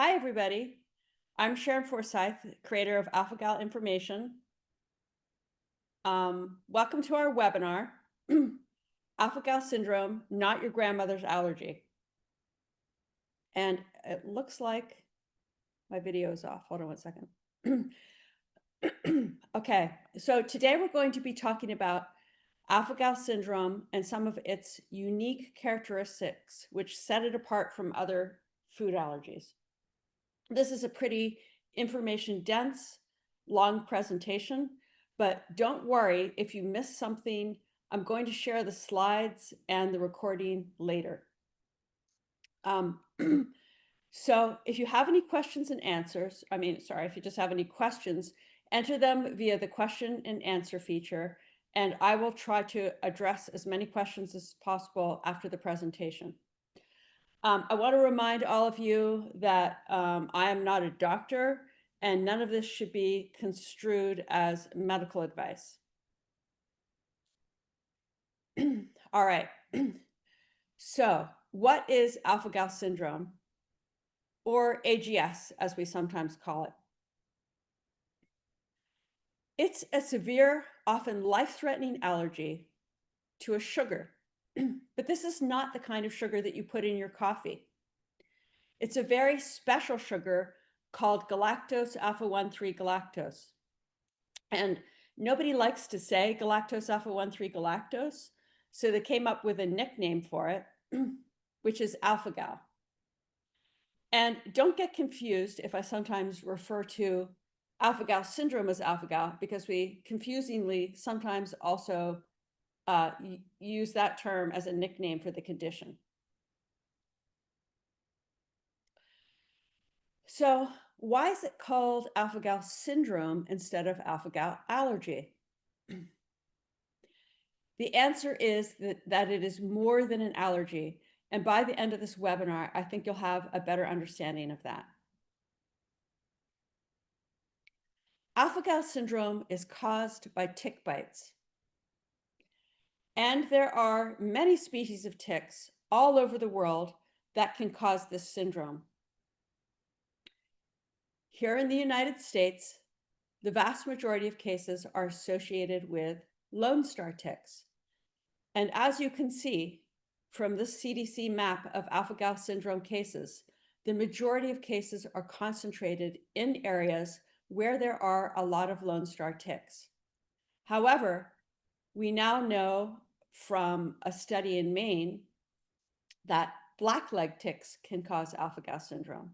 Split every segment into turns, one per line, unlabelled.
Hi, everybody. I'm Sharon Forsyth, creator of Alpha-Gal Information. Welcome to our webinar, Alpha-Gal Syndrome, Not Your Grandmother's Allergy. And it looks like my video is off. Hold on one second. Okay, so today we're going to be talking about Alpha-Gal Syndrome and some of its unique characteristics, which set it apart from other food allergies. This is a pretty information-dense, long presentation, but don't worry if you miss something. I'm going to share the slides and the recording later. So if you have any questions and answers, if you just have any questions, enter them via the question and answer feature, and I will try to address as many questions as possible after the presentation. I want to remind all of you that I am not a doctor and none of this should be construed as medical advice. All right. So what is alpha-gal syndrome, or AGS as we sometimes call it? It's a severe, often life-threatening allergy to a sugar. But this is not the kind of sugar that you put in your coffee. It's a very special sugar called galactose alpha-1,3 galactose. And nobody likes to say galactose alpha-1,3 galactose, so they came up with a nickname for it, which is alpha-gal. And don't get confused if I sometimes refer to alpha-gal syndrome as alpha-gal, because we confusingly sometimes also use that term as a nickname for the condition. So why is it called alpha-gal syndrome instead of alpha-gal allergy? The answer is that it is more than an allergy. And by the end of this webinar, I think you'll have a better understanding of that. Alpha-gal syndrome is caused by tick bites. And there are many species of ticks all over the world that can cause this syndrome. Here in the United States, the vast majority of cases are associated with Lone Star ticks. And as you can see from this CDC map of alpha-gal syndrome cases, the majority of cases are concentrated in areas where there are a lot of Lone Star ticks. However, we now know from a study in Maine that blackleg ticks can cause alpha-gal syndrome.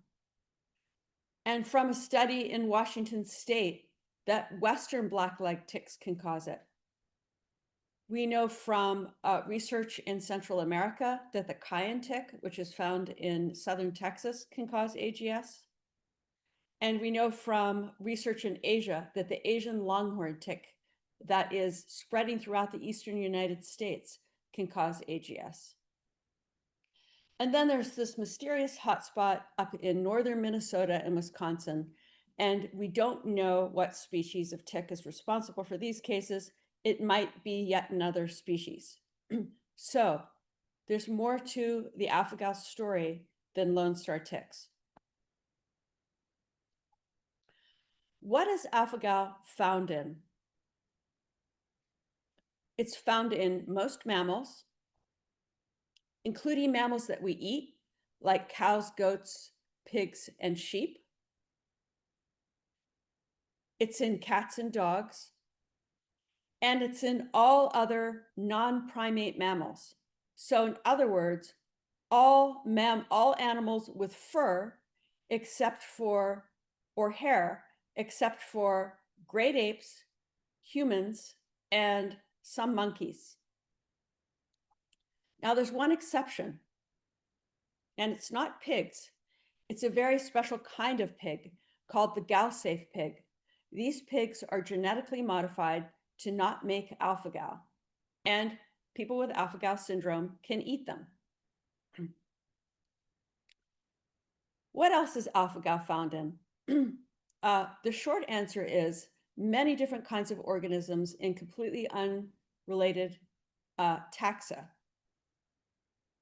And from a study in Washington State that Western blackleg ticks can cause it. We know from research in Central America that the cayenne tick, which is found in southern Texas, can cause AGS. And we know from research in Asia that the Asian longhorn tick that is spreading throughout the eastern United States can cause AGS. And then there's this mysterious hotspot up in northern Minnesota and Wisconsin, and we don't know what species of tick is responsible for these cases. It might be yet another species. So there's more to the alpha-gal story than Lone Star ticks. What is alpha-gal found in? It's found in most mammals, including mammals that we eat, like cows, goats, pigs, and sheep. It's in cats and dogs, and it's in all other non-primate mammals. So in other words, all animals with fur except for, or hair, except for great apes, humans, and some monkeys. Now there's one exception, and it's not pigs. It's a very special kind of pig called the gal-safe pig. These pigs are genetically modified to not make alpha-gal, and people with alpha-gal syndrome can eat them. What else is alpha-gal found in? The short answer is many different kinds of organisms in completely unrelated taxa.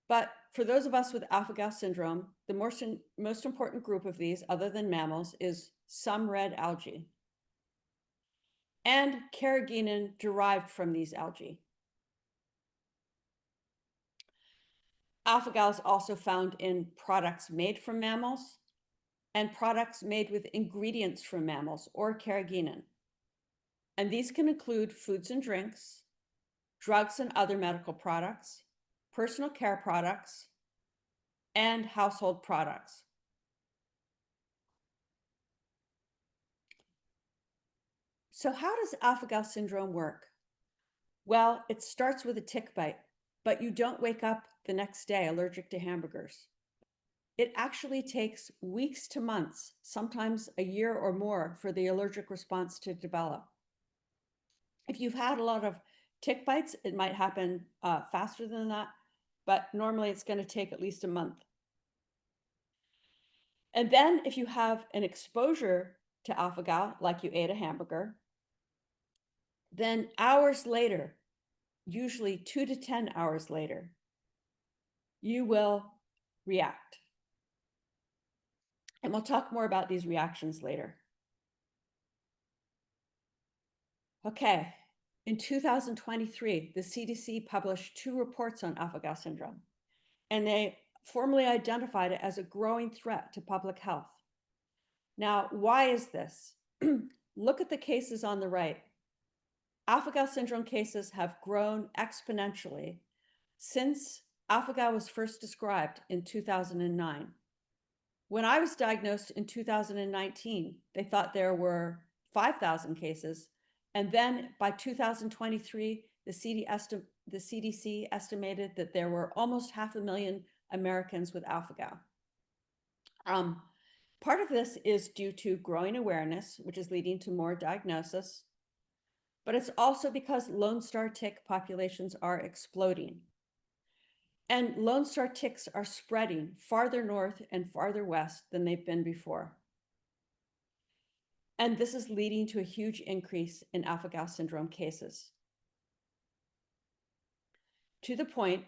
But for those of us with alpha-gal syndrome, the most important group of these, other than mammals, is some red algae and carrageenan derived from these algae. Alpha-gal is also found in products made from mammals and products made with ingredients from mammals or carrageenan. And these can include foods and drinks, drugs and other medical products, personal care products, and household products. So how does alpha-gal syndrome work? Well, it starts with a tick bite, but you don't wake up the next day allergic to hamburgers. It actually takes weeks to months, sometimes a year or more, for the allergic response to develop. If you've had a lot of tick bites, it might happen faster than that, but normally it's going to take at least a month. And then if you have an exposure to alpha-gal, like you ate a hamburger, then hours later, usually 2 to 10 hours later, you will react. And we'll talk more about these reactions later. Okay, in 2023, the CDC published 2 reports on alpha-gal syndrome, and they formally identified it as a growing threat to public health. Now, why is this? Look at the cases on the right. Alpha-gal syndrome cases have grown exponentially since alpha-gal was first described in 2009. When I was diagnosed in 2019, they thought there were 5,000 cases. And then by 2023, the CDC estimated that there were almost 500,000 Americans with alpha-gal. Part of this is due to growing awareness, which is leading to more diagnosis, but it's also because Lone Star tick populations are exploding. And Lone Star ticks are spreading farther north and farther west than they've been before. And this is leading to a huge increase in alpha-gal syndrome cases, to the point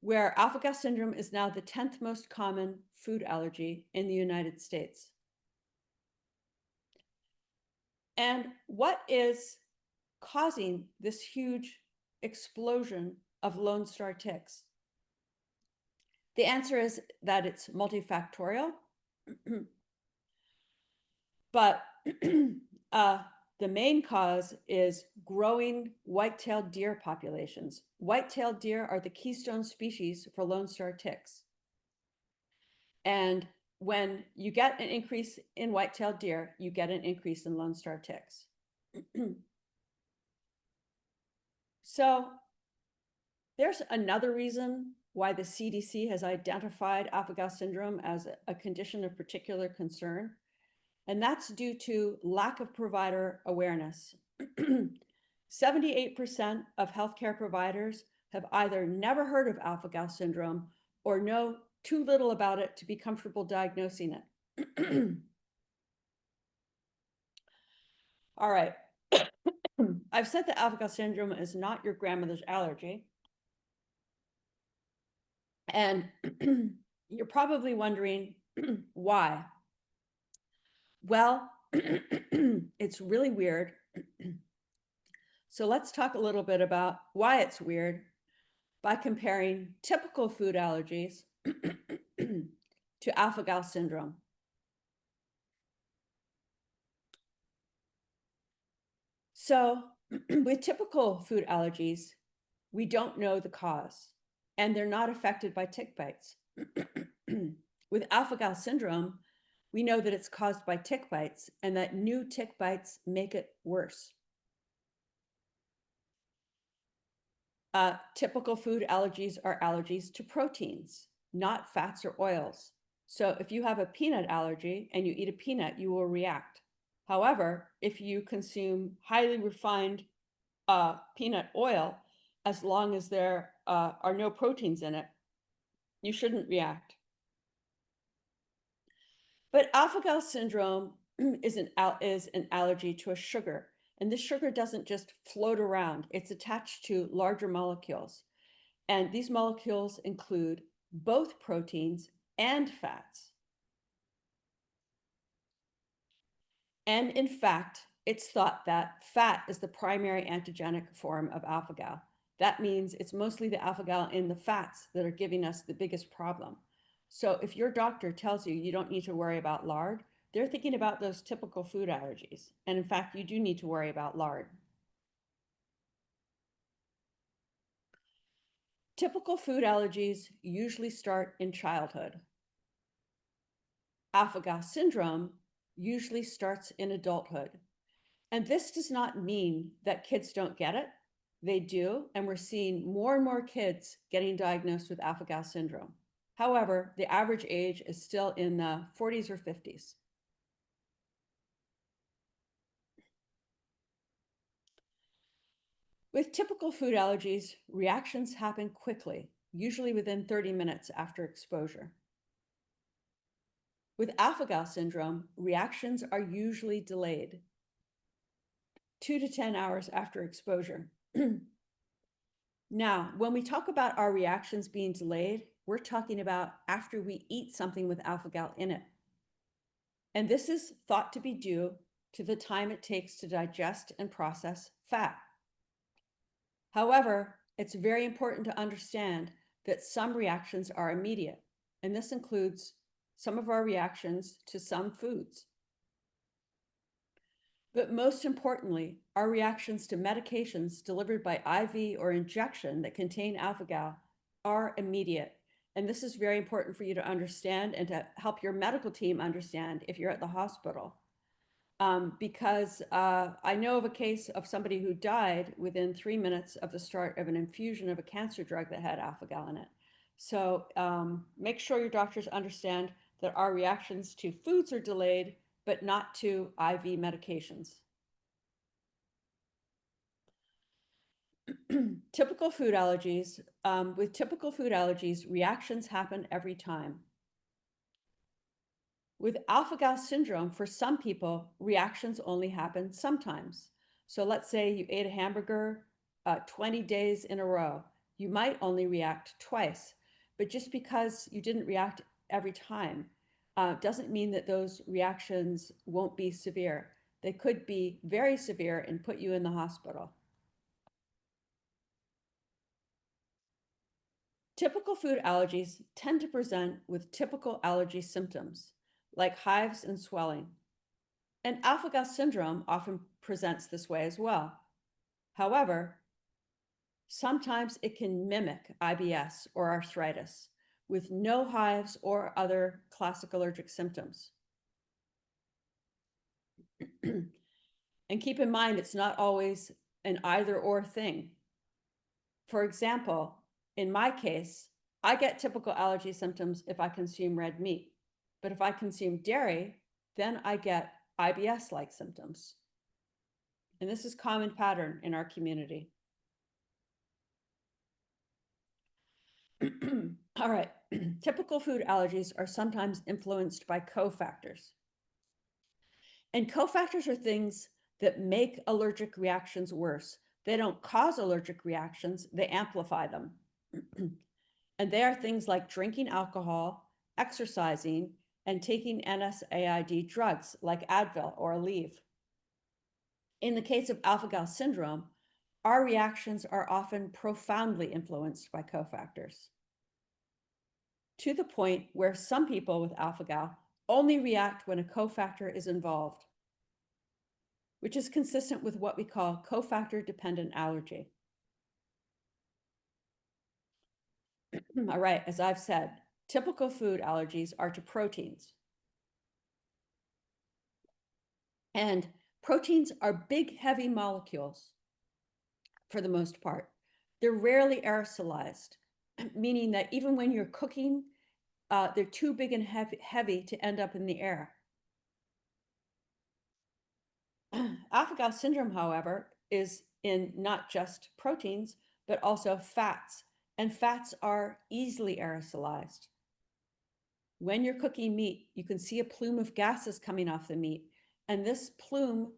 where alpha-gal syndrome is now the 10th most common food allergy in the United States. And what is causing this huge explosion of Lone Star ticks? The answer is that it's multifactorial, but the main cause is growing white-tailed deer populations. White-tailed deer are the keystone species for Lone Star ticks. And when you get an increase in white-tailed deer, you get an increase in Lone Star ticks. So there's another reason why the CDC has identified alpha-gal syndrome as a condition of particular concern, and that's due to lack of provider awareness. 78% of healthcare providers have either never heard of alpha-gal syndrome or know too little about it to be comfortable diagnosing it. All right. I've said that alpha-gal syndrome is not your grandmother's allergy. And you're probably wondering why. Well, it's really weird. So let's talk a little bit about why it's weird by comparing typical food allergies to alpha-gal syndrome. So with typical food allergies, we don't know the cause, and they're not affected by tick bites. With alpha-gal syndrome, we know that it's caused by tick bites and that new tick bites make it worse. Typical food allergies are allergies to proteins, not fats or oils. So if you have a peanut allergy and you eat a peanut, you will react. However, if you consume highly refined peanut oil, as long as there are no proteins in it, you shouldn't react. But alpha-gal syndrome is an allergy to a sugar. And this sugar doesn't just float around. It's attached to larger molecules. And these molecules include both proteins and fats. And in fact, it's thought that fat is the primary antigenic form of alpha-gal. That means it's mostly the alpha-gal in the fats that are giving us the biggest problem. So if your doctor tells you you don't need to worry about lard, they're thinking about those typical food allergies. And in fact, you do need to worry about lard. Typical food allergies usually start in childhood. Alpha-gal syndrome usually starts in adulthood. And this does not mean that kids don't get it. They do, and we're seeing more and more kids getting diagnosed with alpha-gal syndrome. However, the average age is still in the 40s or 50s. With typical food allergies, reactions happen quickly, usually within 30 minutes after exposure. With alpha-gal syndrome, reactions are usually delayed, 2 to 10 hours after exposure. Now, when we talk about our reactions being delayed, we're talking about after we eat something with alpha-gal in it. And this is thought to be due to the time it takes to digest and process fat. However, it's very important to understand that some reactions are immediate, and this includes some of our reactions to some foods. But most importantly, our reactions to medications delivered by IV or injection that contain alpha-gal are immediate. And this is very important for you to understand and to help your medical team understand if you're at the hospital. Because I know of a case of somebody who died within 3 minutes of the start of an infusion of a cancer drug that had alpha-gal in it. So make sure your doctors understand that our reactions to foods are delayed, but not to IV medications. Typical food allergies. With typical food allergies, reactions happen every time. With alpha-gal syndrome, for some people, reactions only happen sometimes. So let's say you ate a hamburger 20 days in a row. You might only react twice, but just because you didn't react every time doesn't mean that those reactions won't be severe. They could be very severe and put you in the hospital. Typical food allergies tend to present with typical allergy symptoms, like hives and swelling. And alpha-gal syndrome often presents this way as well. However, sometimes it can mimic IBS or arthritis with no hives or other classic allergic symptoms. And keep in mind, it's not always an either-or thing. For example, in my case, I get typical allergy symptoms if I consume red meat. But if I consume dairy, then I get IBS-like symptoms. And this is a common pattern in our community. All right, typical food allergies are sometimes influenced by cofactors. And cofactors are things that make allergic reactions worse. They don't cause allergic reactions, they amplify them. And they are things like drinking alcohol, exercising, and taking NSAID drugs like Advil or Aleve. In the case of alpha-gal syndrome, our reactions are often profoundly influenced by cofactors, to the point where some people with alpha-gal only react when a cofactor is involved, which is consistent with what we call cofactor-dependent allergy. All right, as I've said, typical food allergies are to proteins. And proteins are big, heavy molecules for the most part. They're rarely aerosolized, meaning that even when you're cooking, they're too big and heavy to end up in the air. Alpha-gal syndrome, however, is in not just proteins, but also fats. And fats are easily aerosolized. When you're cooking meat, you can see a plume of gases coming off the meat. And this plume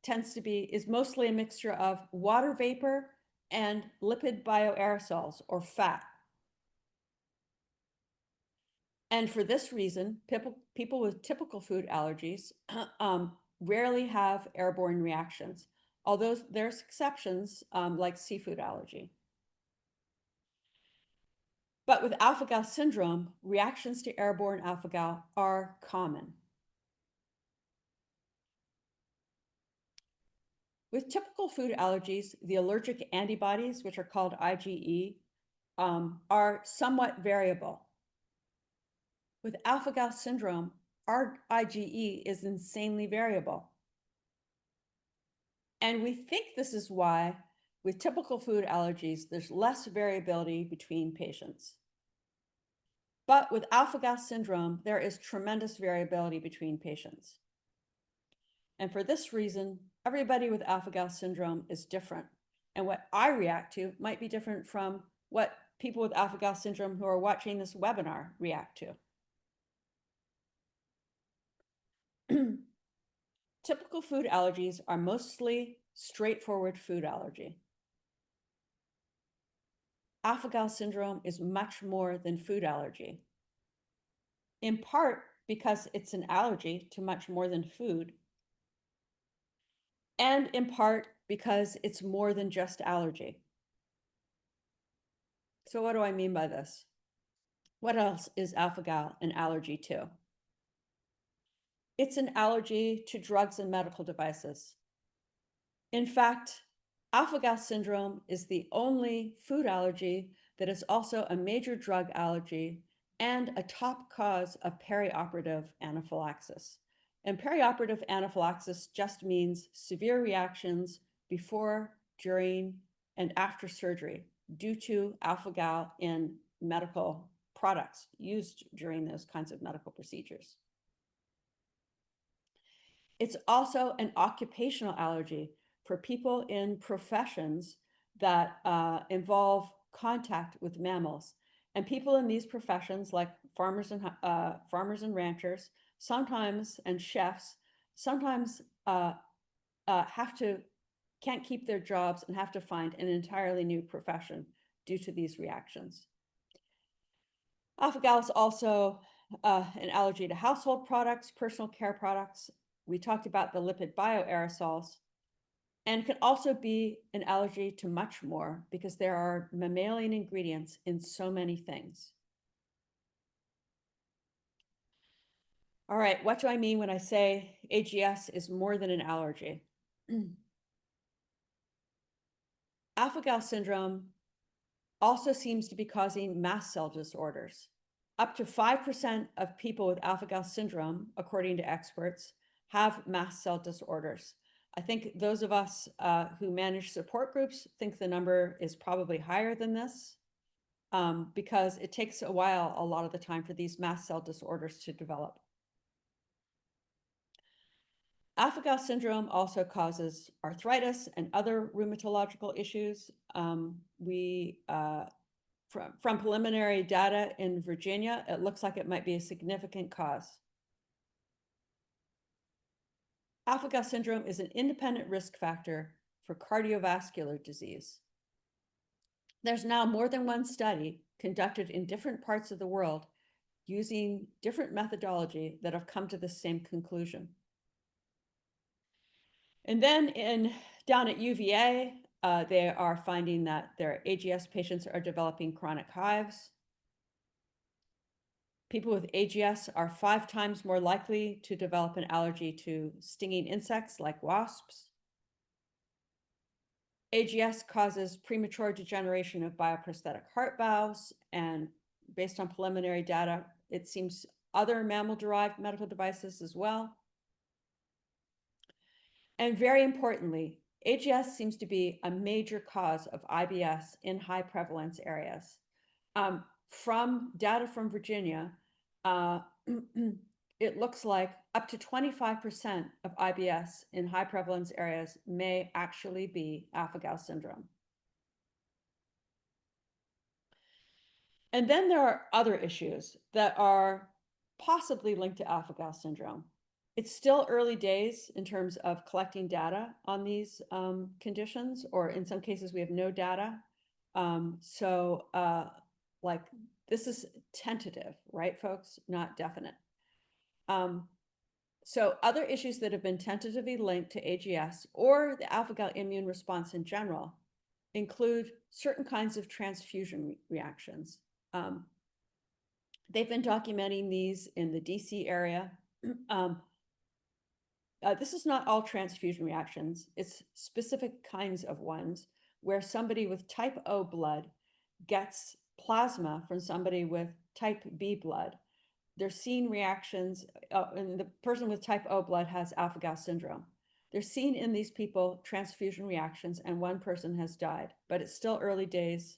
is mostly a mixture of water vapor and lipid bioaerosols, or fat. And for this reason, people with typical food allergies rarely have airborne reactions, although there's exceptions like seafood allergy. But with alpha-gal syndrome, reactions to airborne alpha-gal are common. With typical food allergies, the allergic antibodies, which are called IgE, are somewhat variable. With alpha-gal syndrome, our IgE is insanely variable. And we think this is why, with typical food allergies, there's less variability between patients. But with alpha-gal syndrome, there is tremendous variability between patients. And for this reason, everybody with alpha-gal syndrome is different. And what I react to might be different from what people with alpha-gal syndrome who are watching this webinar react to. Typical food allergies are mostly straightforward food allergy. Alpha-gal syndrome is much more than food allergy, in part because it's an allergy to much more than food, and in part because it's more than just allergy. So what do I mean by this? What else is alpha-gal an allergy to? It's an allergy to drugs and medical devices. In fact, alpha-gal syndrome is the only food allergy that is also a major drug allergy and a top cause of perioperative anaphylaxis. And perioperative anaphylaxis just means severe reactions before, during, and after surgery due to alpha-gal in medical products used during those kinds of medical procedures. It's also an occupational allergy for people in professions that involve contact with mammals. And people in these professions, like farmers and ranchers, sometimes, and chefs, sometimes can't keep their jobs and have to find an entirely new profession due to these reactions. Alpha-gal is also an allergy to household products, personal care products. We talked about the lipid bioaerosols, and can also be an allergy to much more because there are mammalian ingredients in so many things. All right, what do I mean when I say AGS is more than an allergy? Alpha-gal syndrome also seems to be causing mast cell disorders. Up to 5% of people with alpha-gal syndrome, according to experts, have mast cell disorders. I think those of us who manage support groups think the number is probably higher than this because it takes a while, a lot of the time, for these mast cell disorders to develop. Alpha-gal syndrome also causes arthritis and other rheumatological issues. From preliminary data in Virginia, it looks like it might be a significant cause. Alpha-gal syndrome is an independent risk factor for cardiovascular disease. There's now more than one study conducted in different parts of the world using different methodology that have come to the same conclusion. And then down at UVA, they are finding that their AGS patients are developing chronic hives. People with AGS are 5 times more likely to develop an allergy to stinging insects like wasps. AGS causes premature degeneration of bioprosthetic heart valves, and based on preliminary data, it seems other mammal-derived medical devices as well. And very importantly, AGS seems to be a major cause of IBS in high prevalence areas. From data from Virginia, it looks like up to 25% of IBS in high prevalence areas may actually be alpha-gal syndrome. And then there are other issues that are possibly linked to alpha-gal syndrome. It's still early days in terms of collecting data on these conditions, or in some cases we have no data. Like this is tentative, right, folks? Not definite. So other issues that have been tentatively linked to AGS or the alpha-gal immune response in general include certain kinds of transfusion reactions. They've been documenting these in the DC area. This is not all transfusion reactions. It's specific kinds of ones where somebody with type O blood gets plasma from somebody with type B blood. They're seeing reactions, and the person with type O blood has alpha-gal syndrome. They're seeing in these people transfusion reactions, and one person has died, but it's still early days,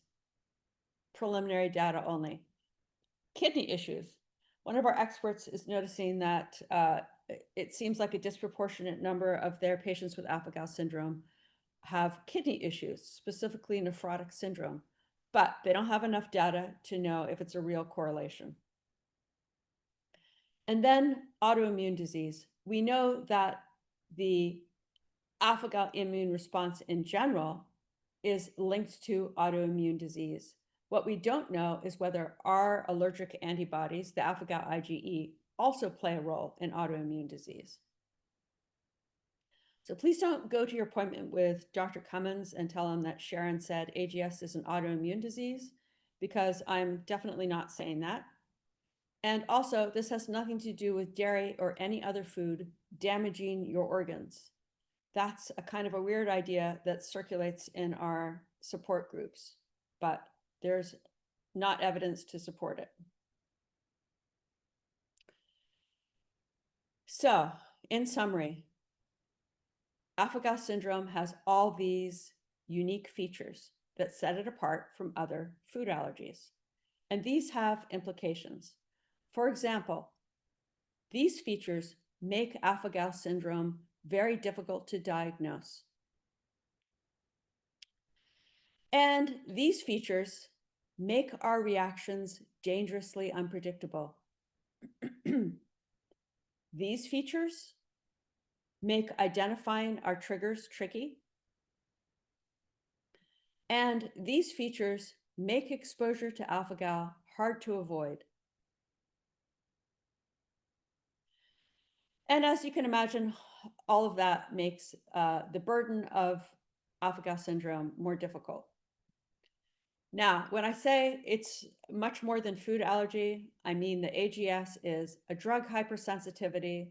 preliminary data only. Kidney issues. One of our experts is noticing that it seems like a disproportionate number of their patients with alpha-gal syndrome have kidney issues, specifically nephrotic syndrome, but they don't have enough data to know if it's a real correlation. And then autoimmune disease. We know that the alpha-gal immune response in general is linked to autoimmune disease. What we don't know is whether our allergic antibodies, the alpha-gal IgE, also play a role in autoimmune disease. So please don't go to your appointment with Dr. Cummins and tell him that Sharon said AGS is an autoimmune disease, because I'm definitely not saying that. And also, this has nothing to do with dairy or any other food damaging your organs. That's a kind of a weird idea that circulates in our support groups, but there's not evidence to support it. So, in summary, alpha-gal syndrome has all these unique features that set it apart from other food allergies. And these have implications. For example, these features make alpha-gal syndrome very difficult to diagnose. And these features make our reactions dangerously unpredictable. These features make identifying our triggers tricky. And these features make exposure to alpha-gal hard to avoid. And as you can imagine, all of that makes the burden of alpha-gal syndrome more difficult. Now, when I say it's much more than food allergy, I mean the AGS is a drug hypersensitivity,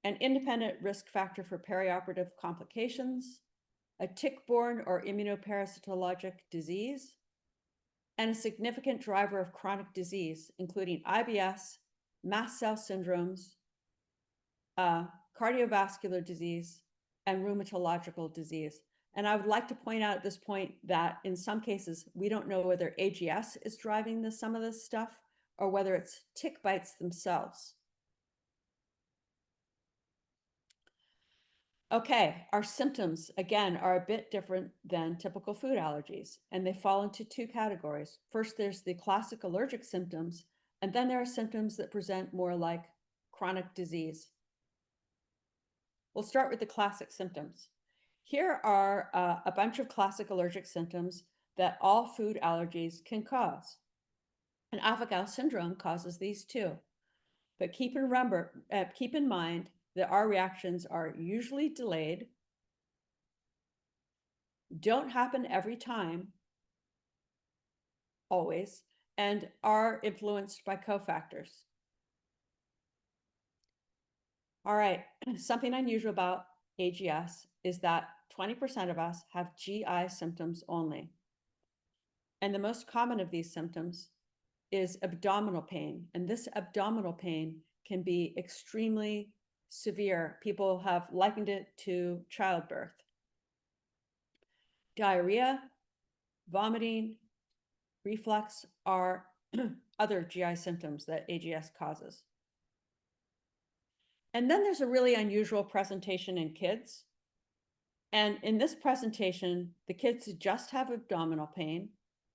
an independent risk factor for perioperative complications, a tick-borne or immunoparasitologic disease, and a significant driver of chronic disease, including IBS, mast cell syndromes, cardiovascular disease, and rheumatological disease. And I would like to point out at this point that in some cases, we don't know whether AGS is driving some of this stuff or whether it's tick bites themselves. Okay, our symptoms, again, are a bit different than typical food allergies, and they fall into two categories. First, there's the classic allergic symptoms, and then there are symptoms that present more like chronic disease. We'll start with the classic symptoms. Here are a bunch of classic allergic symptoms that all food allergies can cause. And alpha-gal syndrome causes these too. But keep in mind that our reactions are usually delayed, don't happen every time, always, and are influenced by cofactors. All right, something unusual about AGS is that 20% of us have GI symptoms only. And the most common of these symptoms is abdominal pain. And this abdominal pain can be extremely severe. People have likened it to childbirth. Diarrhea, vomiting, reflux are other GI symptoms that AGS causes. And then there's a really unusual presentation in kids. And in this presentation, the kids just have abdominal pain,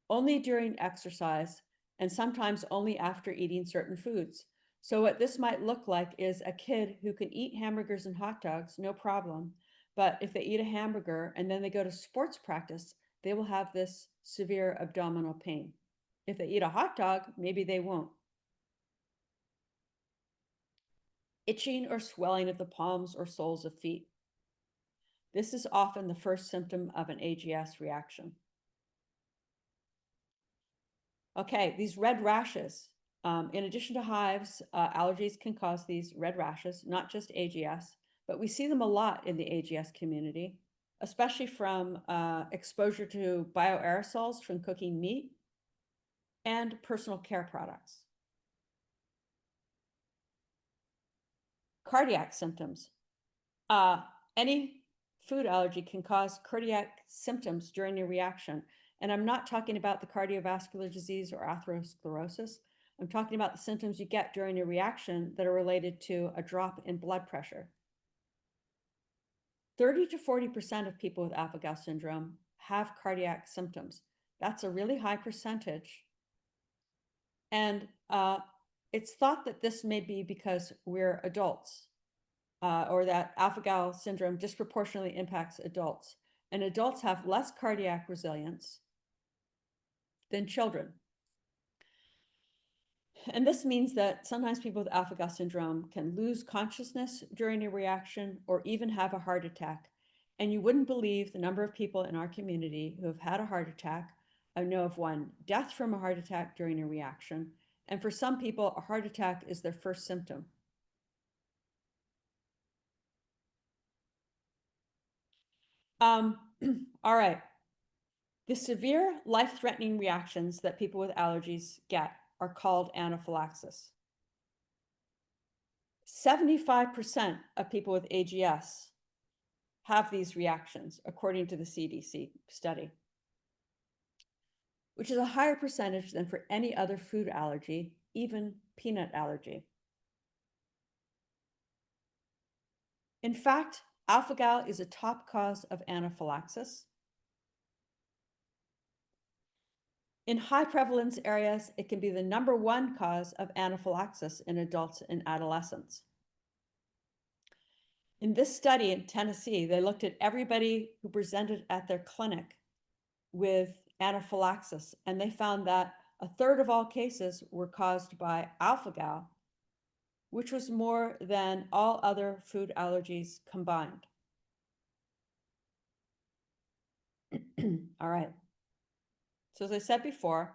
only during exercise, and sometimes only after eating certain foods. So what this might look like is a kid who can eat hamburgers and hot dogs, no problem. But if they eat a hamburger and then they go to sports practice, they will have this severe abdominal pain. If they eat a hot dog, maybe they won't. Itching or swelling of the palms or soles of feet. This is often the first symptom of an AGS reaction. Okay, these red rashes. In addition to hives, allergies can cause these red rashes, not just AGS, but we see them a lot in the AGS community, especially from exposure to bioaerosols from cooking meat and personal care products. Cardiac symptoms. Any food allergy can cause cardiac symptoms during a reaction. And I'm not talking about the cardiovascular disease or atherosclerosis. I'm talking about the symptoms you get during a reaction that are related to a drop in blood pressure. 30 to 40% of people with alpha-gal syndrome have cardiac symptoms. That's a really high percentage. And it's thought that this may be because we're adults, or that alpha-gal syndrome disproportionately impacts adults. And adults have less cardiac resilience than children. And this means that sometimes people with alpha-gal syndrome can lose consciousness during a reaction or even have a heart attack. And you wouldn't believe the number of people in our community who have had a heart attack. I know of one death from a heart attack during a reaction. And for some people, a heart attack is their first symptom. All right. The severe life-threatening reactions that people with allergies get are called anaphylaxis. 75% of people with AGS have these reactions, according to the CDC study, which is a higher percentage than for any other food allergy, even peanut allergy. In fact, alpha-gal is a top cause of anaphylaxis. In high prevalence areas, it can be the #1 cause of anaphylaxis in adults and adolescents. In this study in Tennessee, they looked at everybody who presented at their clinic with anaphylaxis, and they found that a third of all cases were caused by alpha-gal, which was more than all other food allergies combined. All right. So as I said before,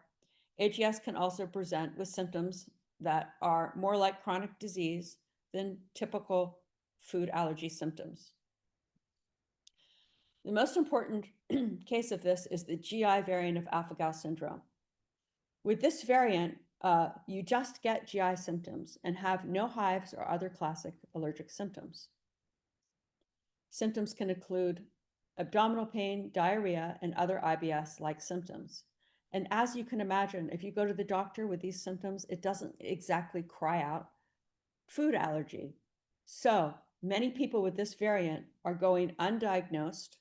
AGS can also present with symptoms that are more like chronic disease than typical food allergy symptoms. The most important case of this is the GI variant of alpha-gal syndrome. With this variant, you just get GI symptoms and have no hives or other classic allergic symptoms. Symptoms can include abdominal pain, diarrhea, and other IBS-like symptoms. And as you can imagine, if you go to the doctor with these symptoms, it doesn't exactly cry out food allergy. So many people with this variant are going undiagnosed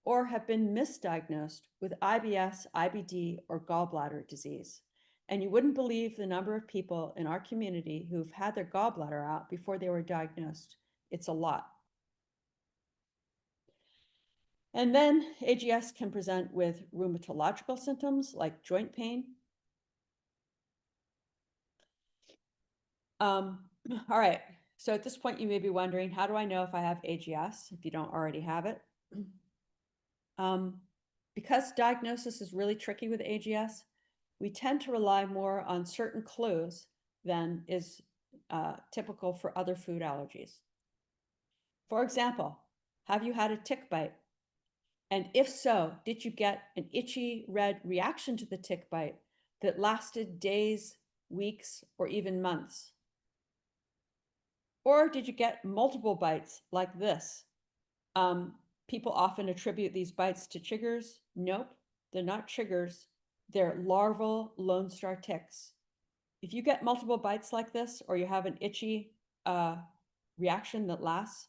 or have been misdiagnosed with IBS, IBD, or gallbladder disease. And you wouldn't believe the number of people in our community who've had their gallbladder out before they were diagnosed. It's a lot. And then AGS can present with rheumatological symptoms like joint pain. All right, so at this point you may be wondering, how do I know if I have AGS if you don't already have it? Because diagnosis is really tricky with AGS, we tend to rely more on certain clues than is typical for other food allergies. For example, have you had a tick bite? And if so, did you get an itchy red reaction to the tick bite that lasted days, weeks, or even months? Or did you get multiple bites like this? People often attribute these bites to chiggers. Nope, they're not chiggers. They're larval Lone Star ticks. If you get multiple bites like this, or you have an itchy reaction that lasts,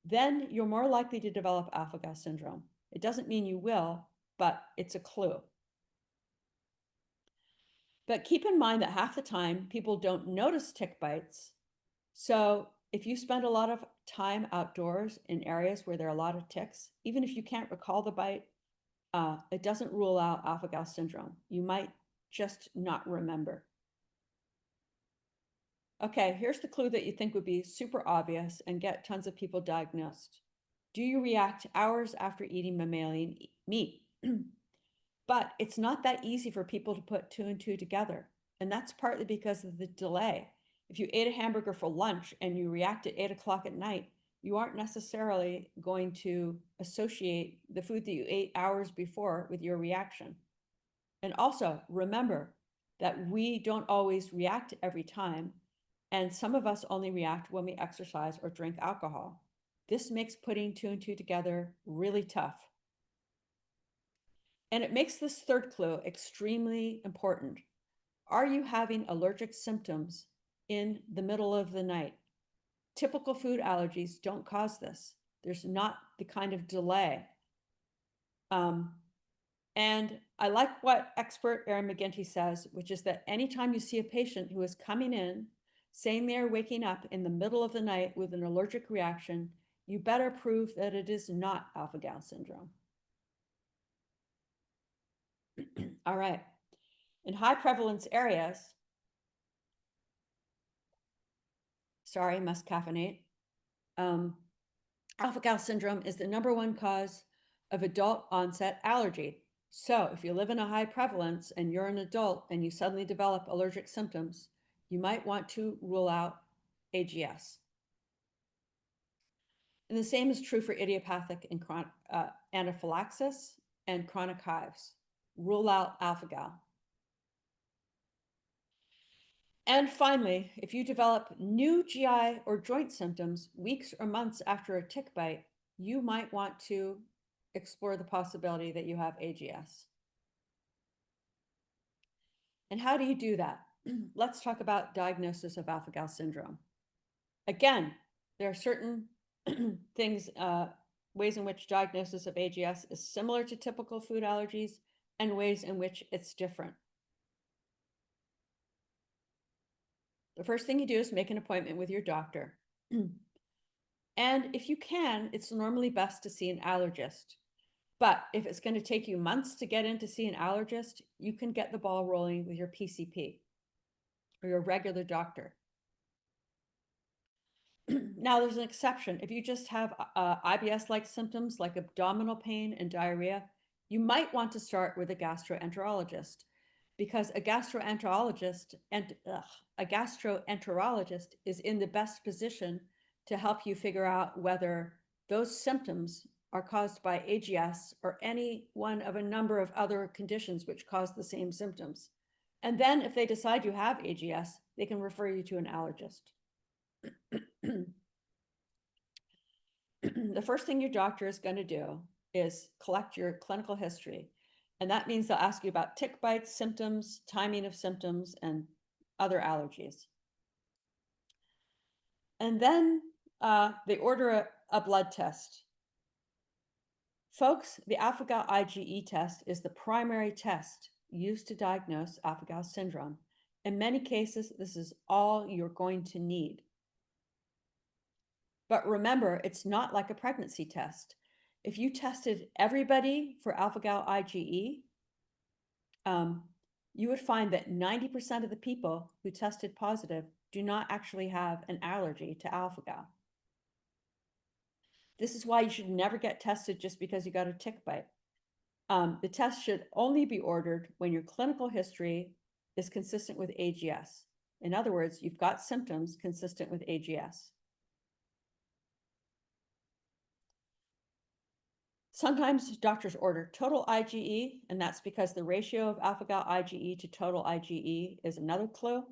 then you're more likely to develop alpha-gal syndrome. It doesn't mean you will, but it's a clue. But keep in mind that half the time people don't notice tick bites. So if you spend a lot of time outdoors in areas where there are a lot of ticks, even if you can't recall the bite, it doesn't rule out alpha-gal syndrome. You might just not remember. Okay, here's the clue that you think would be super obvious and get tons of people diagnosed. Do you react hours after eating mammalian meat? But it's not that easy for people to put two and two together. And that's partly because of the delay. If you ate a hamburger for lunch and you react at 8 o'clock at night, you aren't necessarily going to associate the food that you ate hours before with your reaction. And also remember that we don't always react every time. And some of us only react when we exercise or drink alcohol. This makes putting two and two together really tough. And it makes this third clue extremely important. Are you having allergic symptoms in the middle of the night? Typical food allergies don't cause this. There's not the kind of delay. And I like what expert Erin McGinty says, which is that anytime you see a patient who is coming in saying they're waking up in the middle of the night with an allergic reaction, you better prove that it is not alpha-gal syndrome. All right. In high prevalence areas, sorry, must caffeinate. Alpha-gal syndrome is the #1 cause of adult onset allergy. So if you live in a high prevalence and you're an adult and you suddenly develop allergic symptoms, you might want to rule out AGS. And the same is true for idiopathic and chronic anaphylaxis and chronic hives. Rule out alpha-gal. And finally, if you develop new GI or joint symptoms weeks or months after a tick bite, you might want to explore the possibility that you have AGS. And how do you do that? Let's talk about diagnosis of alpha-gal syndrome. Again, there are certain things, ways in which diagnosis of AGS is similar to typical food allergies and ways in which it's different. The first thing you do is make an appointment with your doctor. And if you can, it's normally best to see an allergist. But if it's going to take you months to get in to see an allergist, you can get the ball rolling with your PCP or your regular doctor. Now, there's an exception. If you just have IBS-like symptoms like abdominal pain and diarrhea, you might want to start with a gastroenterologist, because a gastroenterologist is in the best position to help you figure out whether those symptoms are caused by AGS or any one of a number of other conditions which cause the same symptoms. And then if they decide you have AGS, they can refer you to an allergist. The first thing your doctor is going to do is collect your clinical history. And that means they'll ask you about tick bites, symptoms, timing of symptoms, and other allergies. And then they order a blood test. Folks, the alpha-gal IgE test is the primary test used to diagnose alpha-gal syndrome. In many cases, this is all you're going to need. But remember, it's not like a pregnancy test. If you tested everybody for alpha-gal IgE, you would find that 90% of the people who tested positive do not actually have an allergy to alpha-gal. This is why you should never get tested just because you got a tick bite. The test should only be ordered when your clinical history is consistent with AGS. In other words, you've got symptoms consistent with AGS. Sometimes doctors order total IgE, and that's because the ratio of alpha-gal IgE to total IgE is another clue.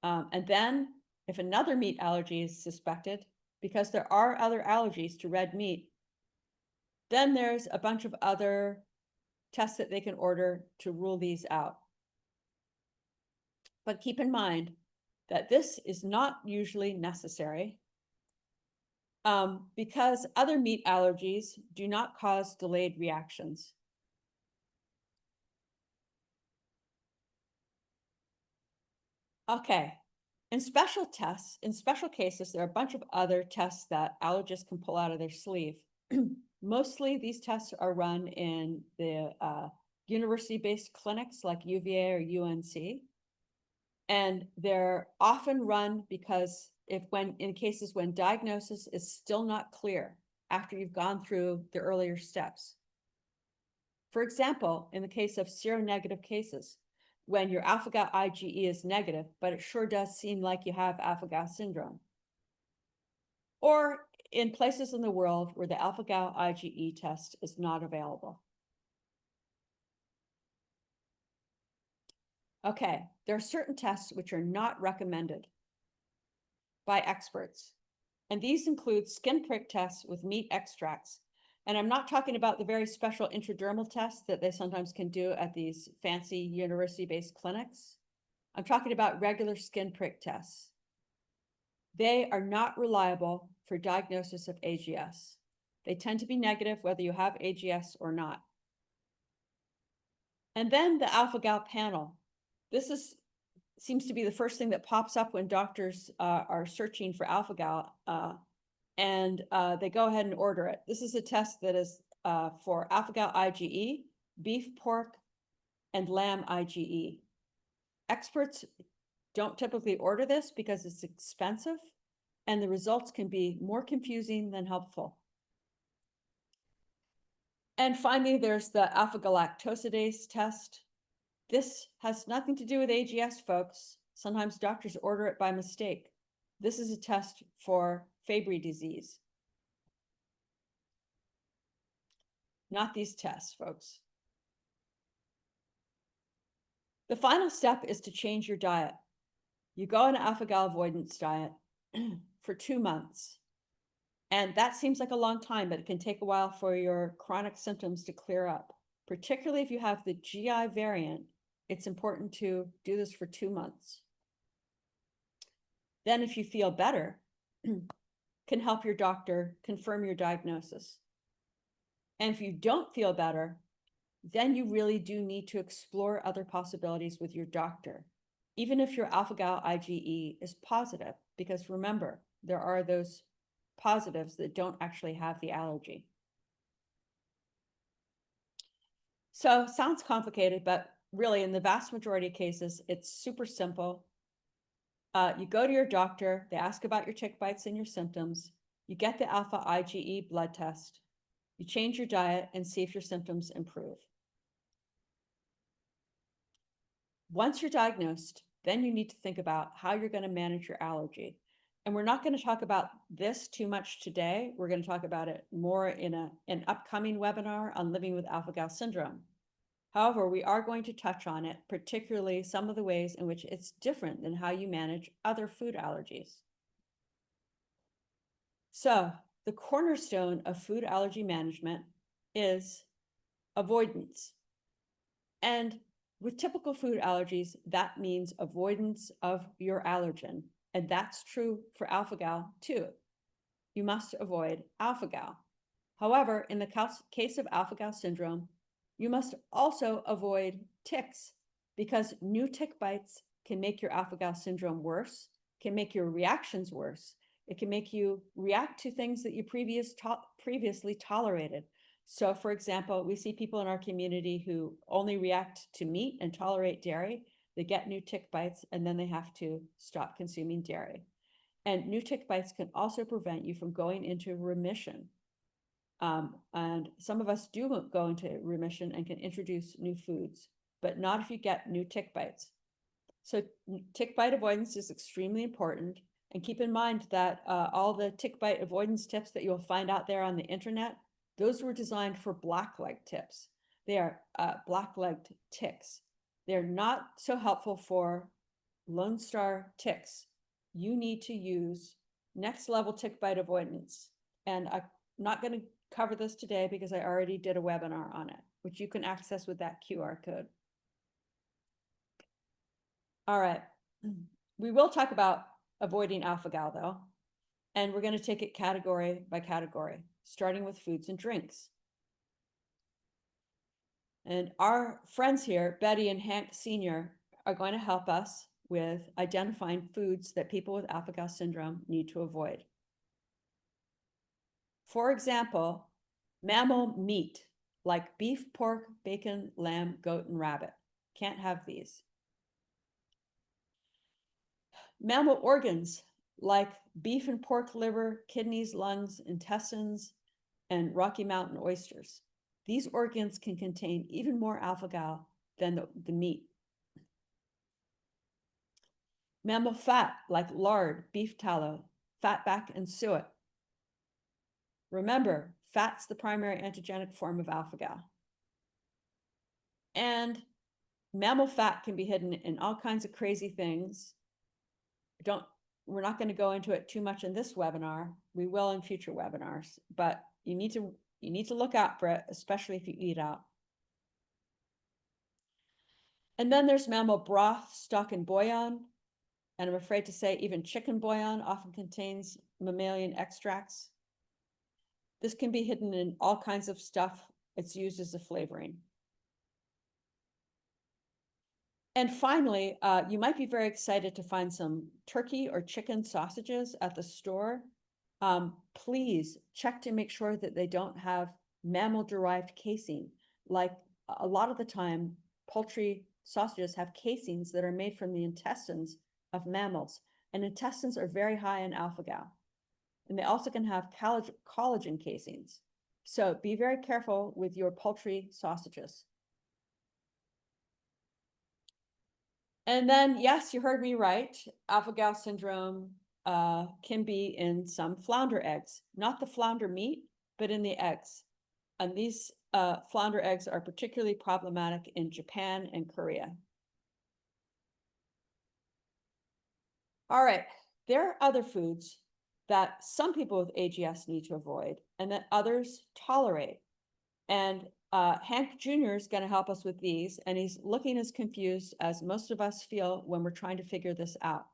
And then if another meat allergy is suspected, because there are other allergies to red meat, then there's a bunch of other tests that they can order to rule these out. But keep in mind that this is not usually necessary, because other meat allergies do not cause delayed reactions. Okay. In special tests, in special cases, there are a bunch of other tests that allergists can pull out of their sleeve. Mostly these tests are run in the university-based clinics like UVA or UNC. And they're often run because in cases when diagnosis is still not clear after you've gone through the earlier steps. For example, in the case of seronegative cases, when your alpha-gal IgE is negative, but it sure does seem like you have alpha-gal syndrome. Or in places in the world where the alpha-gal IgE test is not available. Okay, there are certain tests which are not recommended by experts, and these include skin prick tests with meat extracts. And I'm not talking about the very special intradermal tests that they sometimes can do at these fancy university-based clinics. I'm talking about regular skin prick tests. They are not reliable for diagnosis of AGS. They tend to be negative whether you have AGS or not. And then the alpha-gal panel. This seems to be the first thing that pops up when doctors are searching for alpha-gal, and they go ahead and order it. This is a test that is for alpha-gal IgE, beef, pork, and lamb IgE. Experts don't typically order this because it's expensive, and the results can be more confusing than helpful. And finally, there's the alpha-galactosidase test. This has nothing to do with AGS, folks. Sometimes doctors order it by mistake. This is a test for Fabry disease. Not these tests, folks. The final step is to change your diet. You go on an alpha-gal avoidance diet for 2 months. And that seems like a long time, but it can take a while for your chronic symptoms to clear up. Particularly if you have the GI variant, it's important to do this for 2 months. Then if you feel better, can help your doctor confirm your diagnosis. And if you don't feel better, then you really do need to explore other possibilities with your doctor, even if your alpha-gal IgE is positive, because remember, there are those positives that don't actually have the allergy. So sounds complicated, but really in the vast majority of cases, it's super simple. You go to your doctor, they ask about your tick bites and your symptoms, you get the alpha IgE blood test, you change your diet and see if your symptoms improve. Once you're diagnosed, then you need to think about how you're going to manage your allergy. And we're not going to talk about this too much today. We're going to talk about it more in an upcoming webinar on living with alpha-gal syndrome. However, we are going to touch on it, particularly some of the ways in which it's different than how you manage other food allergies. So the cornerstone of food allergy management is avoidance. And with typical food allergies, that means avoidance of your allergen. And that's true for alpha-gal too. You must avoid alpha-gal. However, in the case of alpha-gal syndrome, you must also avoid ticks because new tick bites can make your alpha-gal syndrome worse, can make your reactions worse. It can make you react to things that you previously tolerated. So for example, we see people in our community who only react to meat and tolerate dairy. They get new tick bites and then they have to stop consuming dairy. And new tick bites can also prevent you from going into remission. And some of us do go into remission and can introduce new foods, but not if you get new tick bites. So tick bite avoidance is extremely important. And keep in mind that all the tick bite avoidance tips that you'll find out there on the internet, those were designed for black-legged tips. They are black-legged ticks. They're not so helpful for Lone Star ticks. You need to use next level tick bite avoidance. And I'm not going to cover this today because I already did a webinar on it, which you can access with that QR code. All right. We will talk about avoiding alpha-gal though, and we're going to take it category by category, starting with foods and drinks. And our friends here, Betty and Hank Sr., are going to help us with identifying foods that people with alpha-gal syndrome need to avoid. For example, mammal meat, like beef, pork, bacon, lamb, goat, and rabbit. Can't have these. Mammal organs, like beef and pork liver, kidneys, lungs, intestines, and Rocky Mountain oysters. These organs can contain even more alpha-gal than the meat. Mammal fat, like lard, beef tallow, fatback, and suet. Remember, fat's the primary antigenic form of alpha-gal. And mammal fat can be hidden in all kinds of crazy things. We're not going to go into it too much in this webinar. We will in future webinars, but you need to look out for it, especially if you eat out. And then there's mammal broth, stock, and bouillon. And I'm afraid to say even chicken bouillon often contains mammalian extracts. This can be hidden in all kinds of stuff. It's used as a flavoring. And finally, you might be very excited to find some turkey or chicken sausages at the store. Please check to make sure that they don't have mammal-derived casein. Like a lot of the time, poultry sausages have casings that are made from the intestines of mammals, and intestines are very high in alpha-gal. And they also can have collagen casings. So be very careful with your poultry sausages. And then, yes, you heard me right. Alpha-gal syndrome can be in some flounder eggs, not the flounder meat, but in the eggs. And these flounder eggs are particularly problematic in Japan and Korea. All right, there are other foods that some people with AGS need to avoid and that others tolerate. And Hank Jr. is going to help us with these, and he's looking as confused as most of us feel when we're trying to figure this out.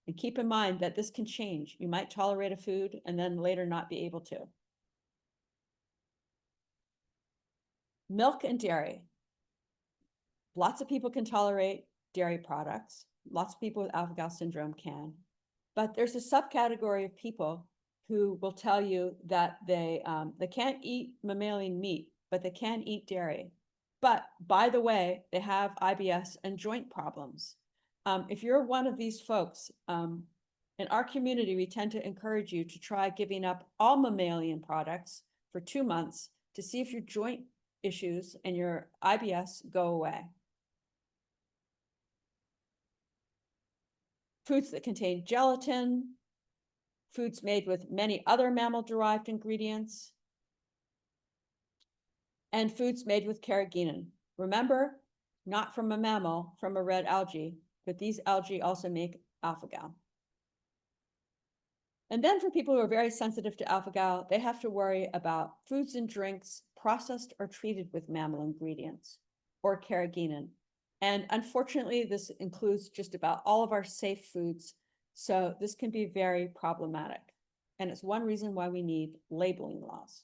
And keep in mind that this can change. You might tolerate a food and then later not be able to. Milk and dairy. Lots of people can tolerate dairy products. Lots of people with alpha-gal syndrome can. But there's a subcategory of people who will tell you that they can't eat mammalian meat, but they can eat dairy. But by the way, they have IBS and joint problems. If you're one of these folks, in our community, we tend to encourage you to try giving up all mammalian products for 2 months to see if your joint issues and your IBS go away. Foods that contain gelatin, foods made with many other mammal-derived ingredients, and foods made with carrageenan. Remember, not from a mammal, from a red algae, but these algae also make alpha-gal. And then for people who are very sensitive to alpha-gal, they have to worry about foods and drinks processed or treated with mammal ingredients or carrageenan. And unfortunately, this includes just about all of our safe foods. So this can be very problematic. And it's one reason why we need labeling laws.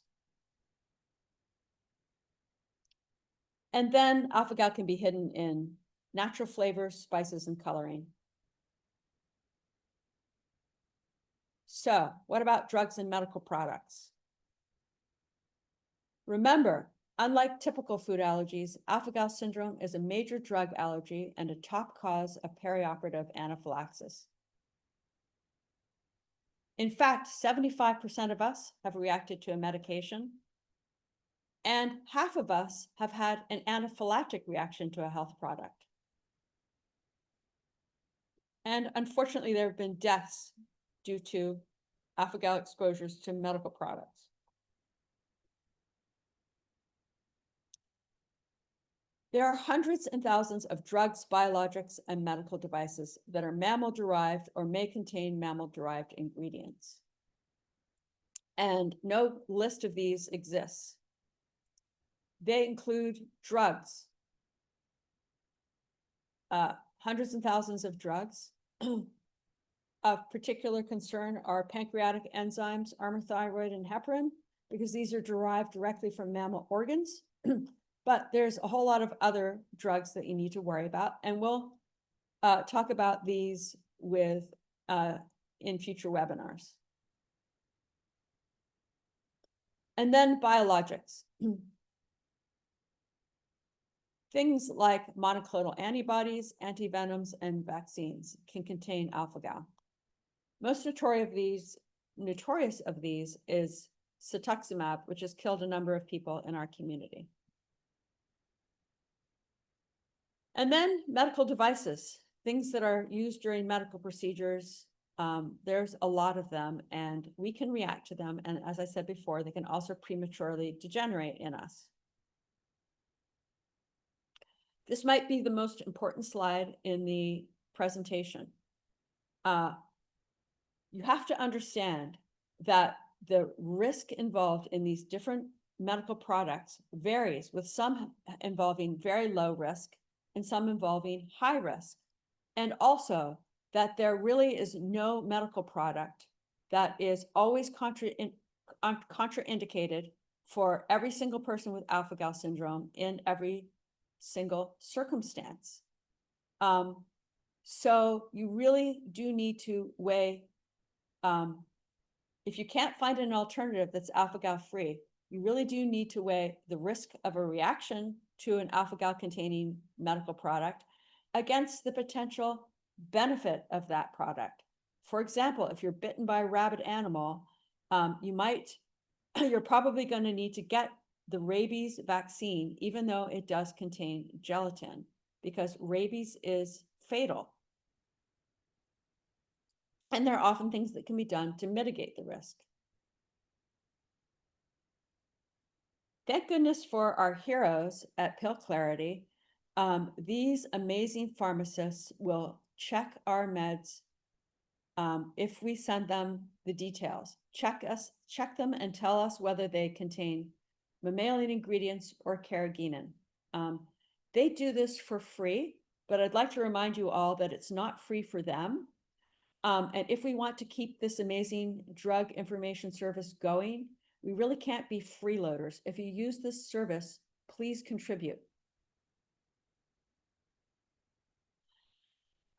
And then alpha-gal can be hidden in natural flavors, spices, and coloring. So what about drugs and medical products? Remember, unlike typical food allergies, alpha-gal syndrome is a major drug allergy and a top cause of perioperative anaphylaxis. In fact, 75% of us have reacted to a medication, and half of us have had an anaphylactic reaction to a health product. And unfortunately, there have been deaths due to alpha-gal exposures to medical products. There are hundreds and thousands of drugs, biologics, and medical devices that are mammal-derived or may contain mammal-derived ingredients. And no list of these exists. They include drugs, hundreds and thousands of drugs. Of particular concern are pancreatic enzymes, armour-thyroid, and heparin, because these are derived directly from mammal organs. But there's a whole lot of other drugs that you need to worry about, and we'll talk about these with in future webinars. And then biologics. Things like monoclonal antibodies, antivenoms, and vaccines can contain alpha-gal. Most notorious of these is cetuximab, which has killed a number of people in our community. And then medical devices, things that are used during medical procedures. There's a lot of them, and we can react to them. And as I said before, they can also prematurely degenerate in us. This might be the most important slide in the presentation. You have to understand that the risk involved in these different medical products varies, with some involving very low risk and some involving high risk. And also that there really is no medical product that is always contraindicated for every single person with alpha-gal syndrome in every single circumstance. So you really do need to weigh, if you can't find an alternative that's alpha-gal free, you really do need to weigh the risk of a reaction to an alpha-gal containing medical product against the potential benefit of that product. For example, if you're bitten by a rabid animal, you're probably going to need to get the rabies vaccine, even though it does contain gelatin, because rabies is fatal. And there are often things that can be done to mitigate the risk. Thank goodness for our heroes at Pill Clarity. These amazing pharmacists will check our meds if we send them the details. Check them and tell us whether they contain mammalian ingredients or carrageenan. They do this for free, but I'd like to remind you all that it's not free for them. And if we want to keep this amazing drug information service going, we really can't be freeloaders. If you use this service, please contribute.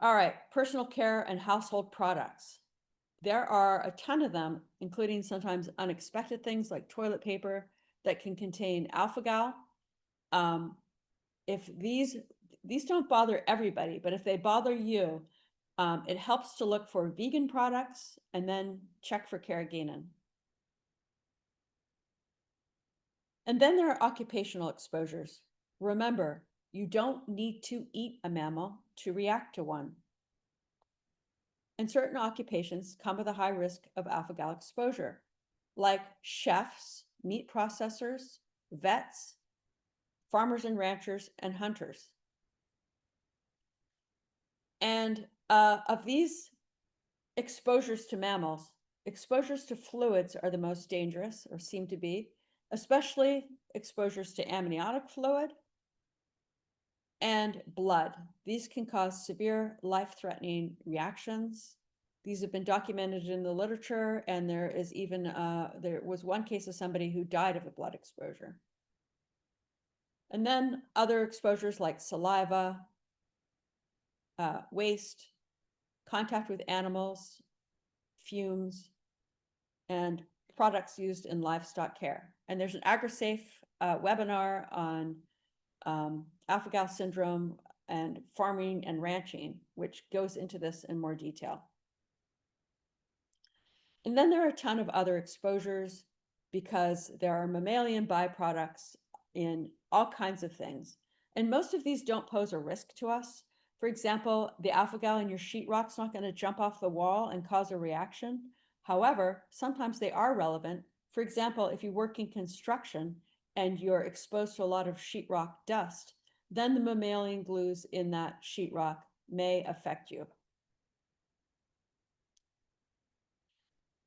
All right, personal care and household products. There are a ton of them, including sometimes unexpected things like toilet paper that can contain alpha-gal. If these don't bother everybody, but if they bother you, it helps to look for vegan products and then check for carrageenan. And then there are occupational exposures. Remember, you don't need to eat a mammal to react to one. And certain occupations come with a high risk of alpha-gal exposure, like chefs, meat processors, vets, farmers and ranchers, and hunters. And of these exposures to mammals, exposures to fluids are the most dangerous, or seem to be, especially exposures to amniotic fluid and blood. These can cause severe life-threatening reactions. These have been documented in the literature, and there is even, there was one case of somebody who died of a blood exposure. And then other exposures like saliva, waste, contact with animals, fumes, and products used in livestock care. And there's an AgriSafe webinar on alpha-gal syndrome and farming and ranching, which goes into this in more detail. And then there are a ton of other exposures because there are mammalian byproducts in all kinds of things. And most of these don't pose a risk to us. For example, the alpha-gal in your sheetrock's not going to jump off the wall and cause a reaction. However, sometimes they are relevant. For example, if you work in construction and you're exposed to a lot of sheetrock dust, then the mammalian glues in that sheetrock may affect you.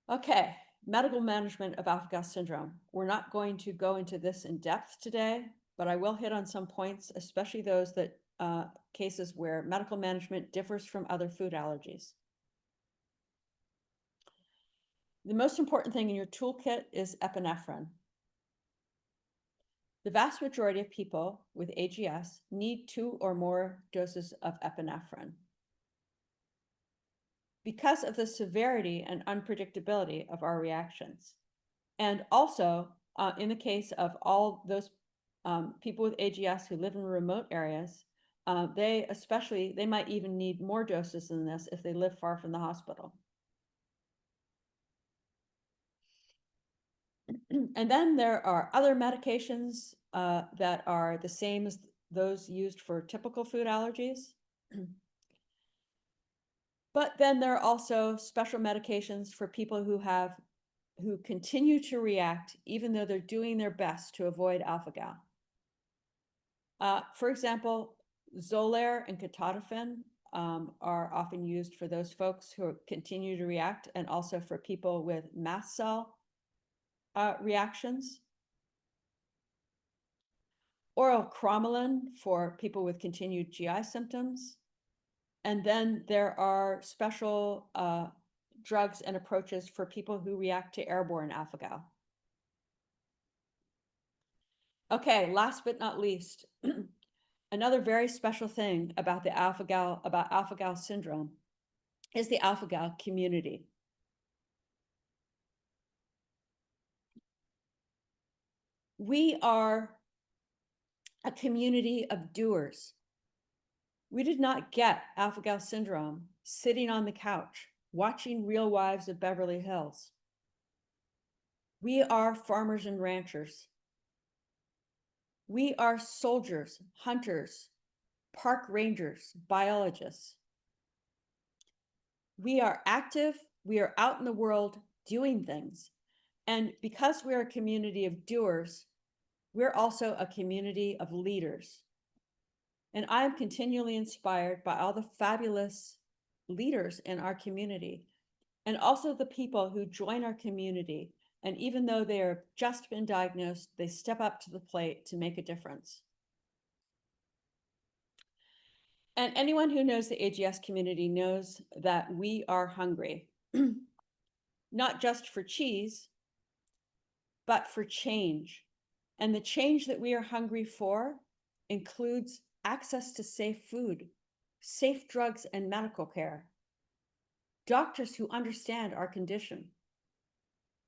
Okay, medical management of alpha-gal syndrome. We're not going to go into this in depth today, but I will hit on some points, especially those that cases where medical management differs from other food allergies. The most important thing in your toolkit is epinephrine. The vast majority of people with AGS need 2 or more doses of epinephrine. because of the severity and unpredictability of our reactions. And also, in the case of all those people with AGS who live in remote areas, they might even need more doses than this if they live far from the hospital. And then there are other medications that are the same as those used for typical food allergies. But then there are also special medications for people who continue to react even though they're doing their best to avoid alpha-gal. For example, Xolair and ketotifen are often used for those folks who continue to react, and also for people with mast cell reactions. Oral cromolyn for people with continued GI symptoms. And then there are special drugs and approaches for people who react to airborne alpha-gal. Okay, last but not least, another very special thing about alpha-gal syndrome is the alpha-gal community. We are a community of doers. We did not get alpha-gal syndrome sitting on the couch watching Real Wives of Beverly Hills. We are farmers and ranchers. We are soldiers, hunters, park rangers, biologists. We are active. We are out in the world doing things. And because we're a community of doers, we're also a community of leaders. And I'm continually inspired by all the fabulous leaders in our community, and also the people who join our community. And even though they're just been diagnosed, they step up to the plate to make a difference. And anyone who knows the AGS community knows that we are hungry, not just for cheese, but for change. And the change that we are hungry for includes access to safe food, safe drugs and medical care, doctors who understand our condition,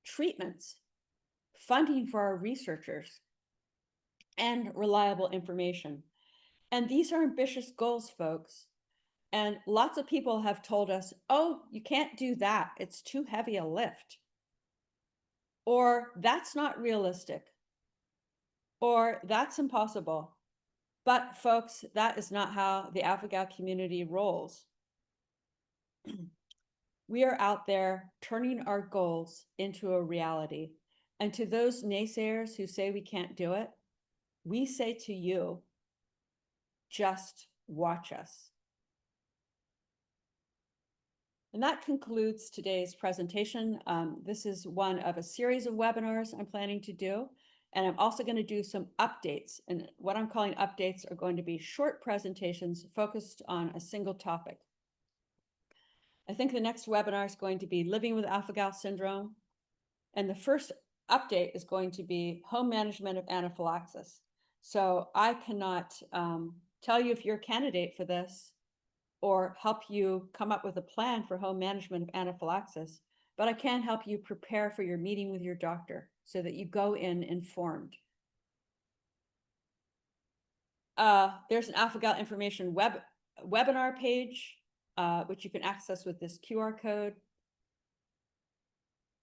treatments, funding for our researchers, and reliable information. And these are ambitious goals, folks. And lots of people have told us, oh, you can't do that. It's too heavy a lift. Or that's not realistic. Or that's impossible. But folks, that is not how the alpha-gal community rolls. We are out there turning our goals into a reality. And to those naysayers who say we can't do it, we say to you, just watch us. And that concludes today's presentation. This is one of a series of webinars I'm planning to do. And I'm also going to do some updates. And what I'm calling updates are going to be short presentations focused on a single topic. I think the next webinar is going to be living with alpha-gal syndrome. And the first update is going to be home management of anaphylaxis. So I cannot tell you if you're a candidate for this or help you come up with a plan for home management of anaphylaxis, but I can help you prepare for your meeting with your doctor so that you go in informed. There's an alpha-gal information webinar page, which you can access with this QR code.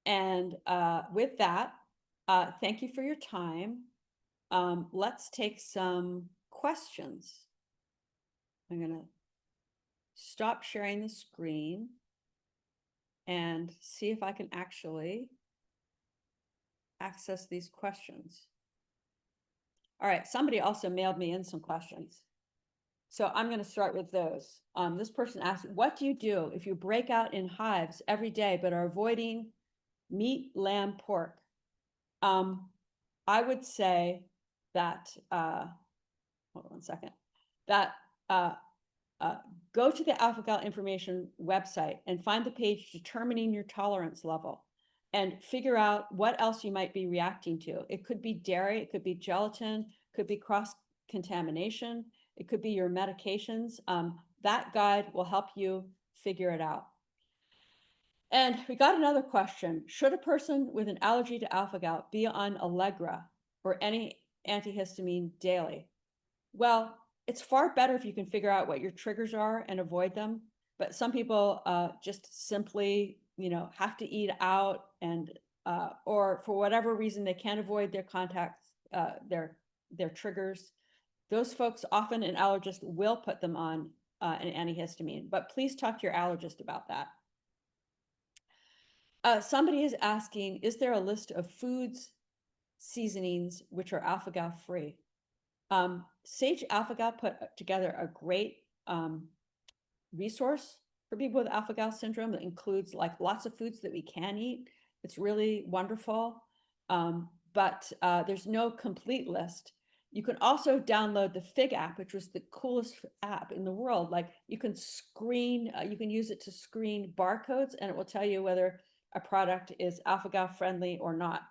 And with that, thank you for your time. Let's take some questions. I'm going to stop sharing the screen and see if I can actually access these questions. All right, somebody also mailed me in some questions. So I'm going to start with those. This person asked, what do you do if you break out in hives every day but are avoiding meat, lamb, pork? I would say that, hold on one second, that go to the alpha-gal information website and find the page determining your tolerance level and figure out what else you might be reacting to. It could be dairy, it could be gelatin, could be cross-contamination, it could be your medications. That guide will help you figure it out. And we got another question. Should a person with an allergy to alpha-gal be on Allegra or any antihistamine daily? Well, it's far better if you can figure out what your triggers are and avoid them. But some people just simply, have to eat out and or for whatever reason they can't avoid their contacts, their triggers. Those folks often an allergist will put them on an antihistamine. But please talk to your allergist about that. Somebody is asking, is there a list of foods, seasonings which are alpha-gal free? Sage Alpha-Gal put together a great resource for people with alpha-gal syndrome that includes like lots of foods that we can eat. It's really wonderful, but there's no complete list. You can also download the Fig app, which was the coolest app in the world. Like you can you can use it to screen barcodes, and it will tell you whether a product is alpha-gal friendly or not.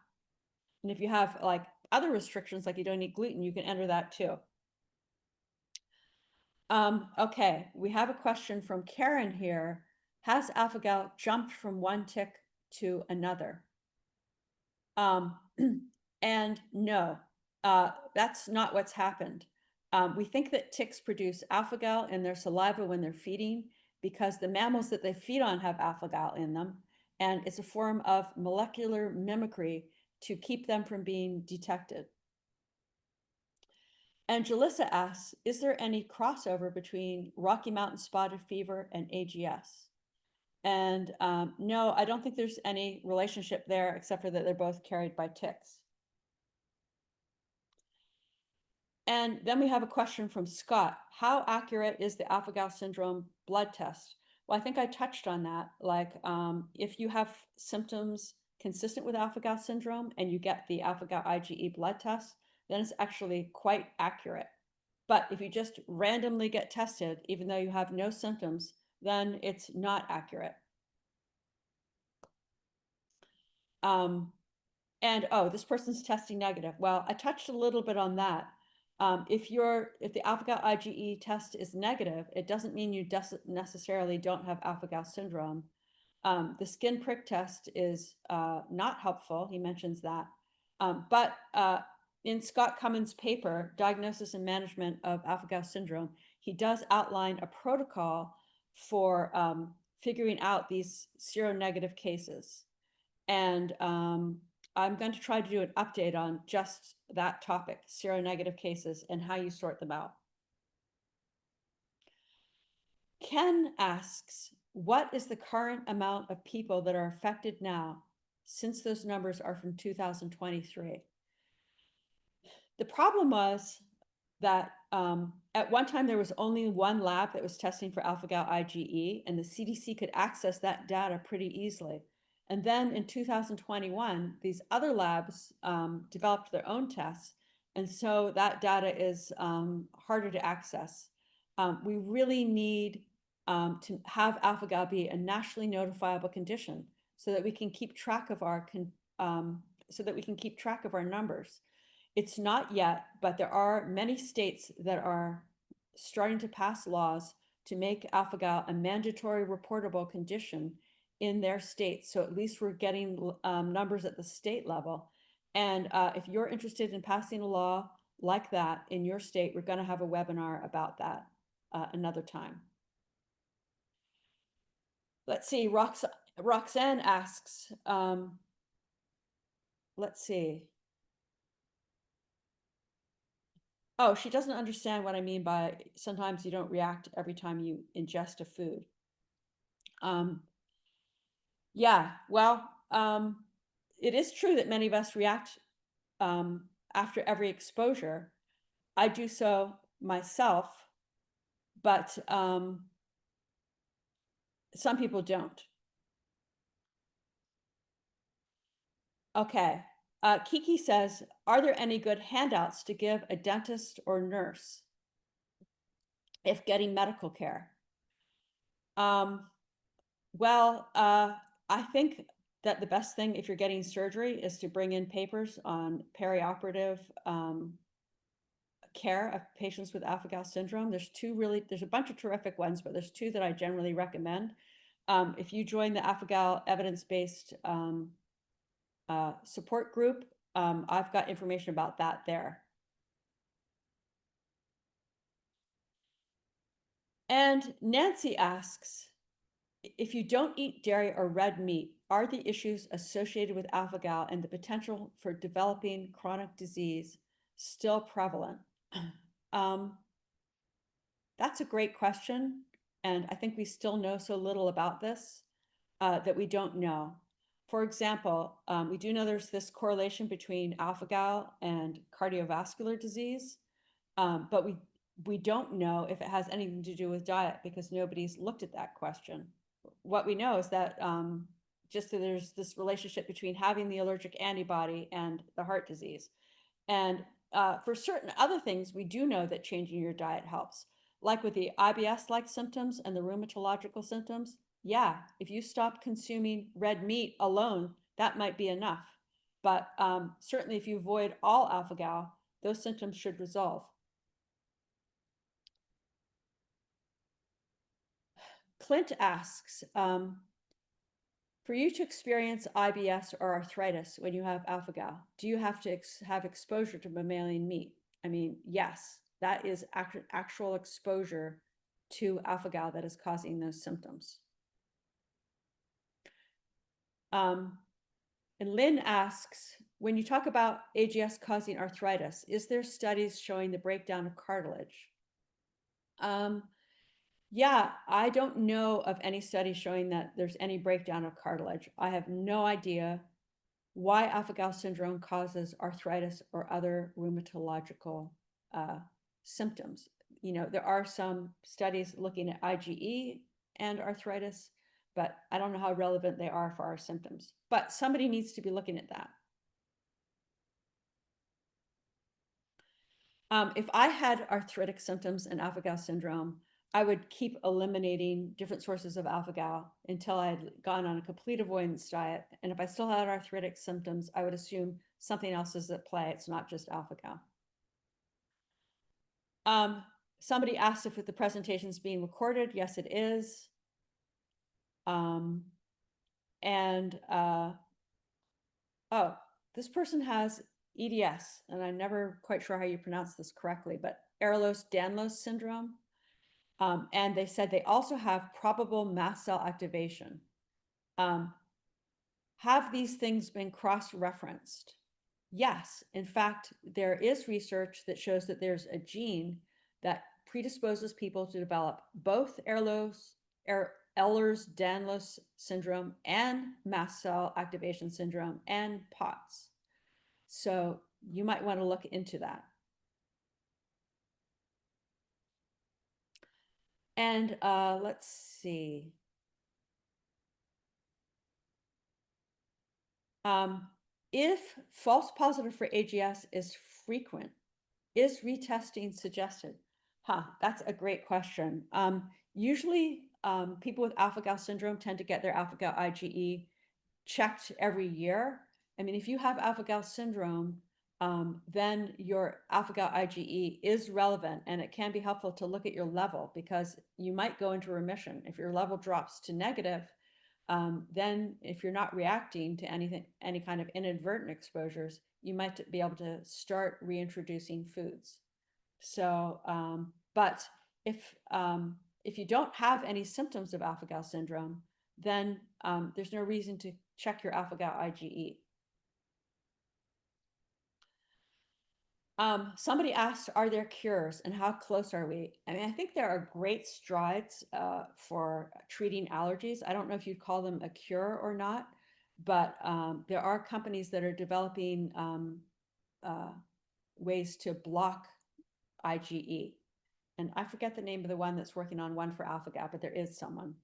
And if you have like other restrictions, like you don't eat gluten, you can enter that too. Okay, we have a question from Karen here. Has alpha-gal jumped from one tick to another? And no, that's not what's happened. We think that ticks produce alpha-gal in their saliva when they're feeding because the mammals that they feed on have alpha-gal in them, and it's a form of molecular mimicry to keep them from being detected. And Jalissa asks, is there any crossover between Rocky Mountain spotted fever and AGS? And no, I don't think there's any relationship there except for that they're both carried by ticks. And then we have a question from Scott. How accurate is the alpha-gal syndrome blood test? Well, I think I touched on that. Like if you have symptoms consistent with alpha-gal syndrome and you get the alpha-gal IgE blood test, then it's actually quite accurate. But if you just randomly get tested, even though you have no symptoms, then it's not accurate. And oh, this person's testing negative. Well, I touched a little bit on that. If the alpha-gal IgE test is negative, it doesn't mean you necessarily don't have alpha-gal syndrome. The skin prick test is not helpful. He mentions that. But in Scott Cummins' paper, Diagnosis and Management of Alpha-gal Syndrome, he does outline a protocol for figuring out these seronegative cases. And I'm going to try to do an update on just that topic, seronegative cases, and how you sort them out. Ken asks, what is the current amount of people that are affected now, since those numbers are from 2023? The problem was that at one time there was only one lab that was testing for alpha-gal IgE, and the CDC could access that data pretty easily. And then in 2021, these other labs developed their own tests, and so that data is harder to access. We really need to have alpha-gal be a nationally notifiable condition so that we can keep track of our numbers. It's not yet, but there are many states that are starting to pass laws to make alpha-gal a mandatory reportable condition in their states. So at least we're getting numbers at the state level. And if you're interested in passing a law like that in your state, we're going to have a webinar about that another time. Let's see, Roxanne asks, let's see. Oh, she doesn't understand what I mean by sometimes you don't react every time you ingest a food. Yeah, well, it is true that many of us react after every exposure. I do so myself, but some people don't. Okay. Kiki says, are there any good handouts to give a dentist or nurse if getting medical care? Well, I think that the best thing if you're getting surgery is to bring in papers on perioperative care of patients with alpha-gal syndrome. There's a bunch of terrific ones, but there's two that I generally recommend. If you join the Alpha-Gal evidence-based support group, I've got information about that there. And Nancy asks, if you don't eat dairy or red meat, are the issues associated with alpha-gal and the potential for developing chronic disease still prevalent? That's a great question. And I think we still know so little about this that we don't know. For example, we do know there's this correlation between alpha-gal and cardiovascular disease, but we don't know if it has anything to do with diet because nobody's looked at that question. What we know is that just that there's this relationship between having the allergic antibody and the heart disease. And for certain other things, we do know that changing your diet helps. Like with the IBS-like symptoms and the rheumatological symptoms, yeah, if you stop consuming red meat alone, that might be enough. But certainly if you avoid all alpha-gal, those symptoms should resolve. Clint asks, for you to experience IBS or arthritis when you have alpha-gal, do you have to have exposure to mammalian meat? I mean, yes, that is actual exposure to alpha-gal that is causing those symptoms. And Lynn asks, when you talk about AGS causing arthritis, is there studies showing the breakdown of cartilage? Yeah, I don't know of any study showing that there's any breakdown of cartilage. I have no idea why alpha-gal syndrome causes arthritis or other rheumatological symptoms. You know, there are some studies looking at IgE and arthritis, but I don't know how relevant they are for our symptoms. But somebody needs to be looking at that. If I had arthritic symptoms and alpha-gal syndrome, I would keep eliminating different sources of alpha-gal until I had gone on a complete avoidance diet. And if I still had arthritic symptoms, I would assume something else is at play. It's not just alpha-gal. Somebody asked if the presentation is being recorded. Yes, it is. Oh, this person has EDS, and I'm never quite sure how you pronounce this correctly, but Ehlers-Danlos syndrome. And they said they also have probable mast cell activation. Have these things been cross-referenced? Yes. In fact, there is research that shows that there's a gene that predisposes people to develop both Ehlers-Danlos syndrome and mast cell activation syndrome and POTS. So you might want to look into that. And let's see. If false positive for AGS is frequent, is retesting suggested? That's a great question. Usually people with alpha-gal syndrome tend to get their alpha-gal IgE checked every year. I mean, if you have alpha-gal syndrome, then your alpha-gal IgE is relevant, and it can be helpful to look at your level because you might go into remission. If your level drops to negative, then if you're not reacting to any kind of inadvertent exposures, you might be able to start reintroducing foods. So, but if you don't have any symptoms of alpha-gal syndrome, then there's no reason to check your alpha-gal IgE. Somebody asked, are there cures and how close are we? I mean, I think there are great strides for treating allergies. I don't know if you'd call them a cure or not, but there are companies that are developing ways to block IgE. And I forget the name of the one that's working on one for alpha-gal, but there is someone.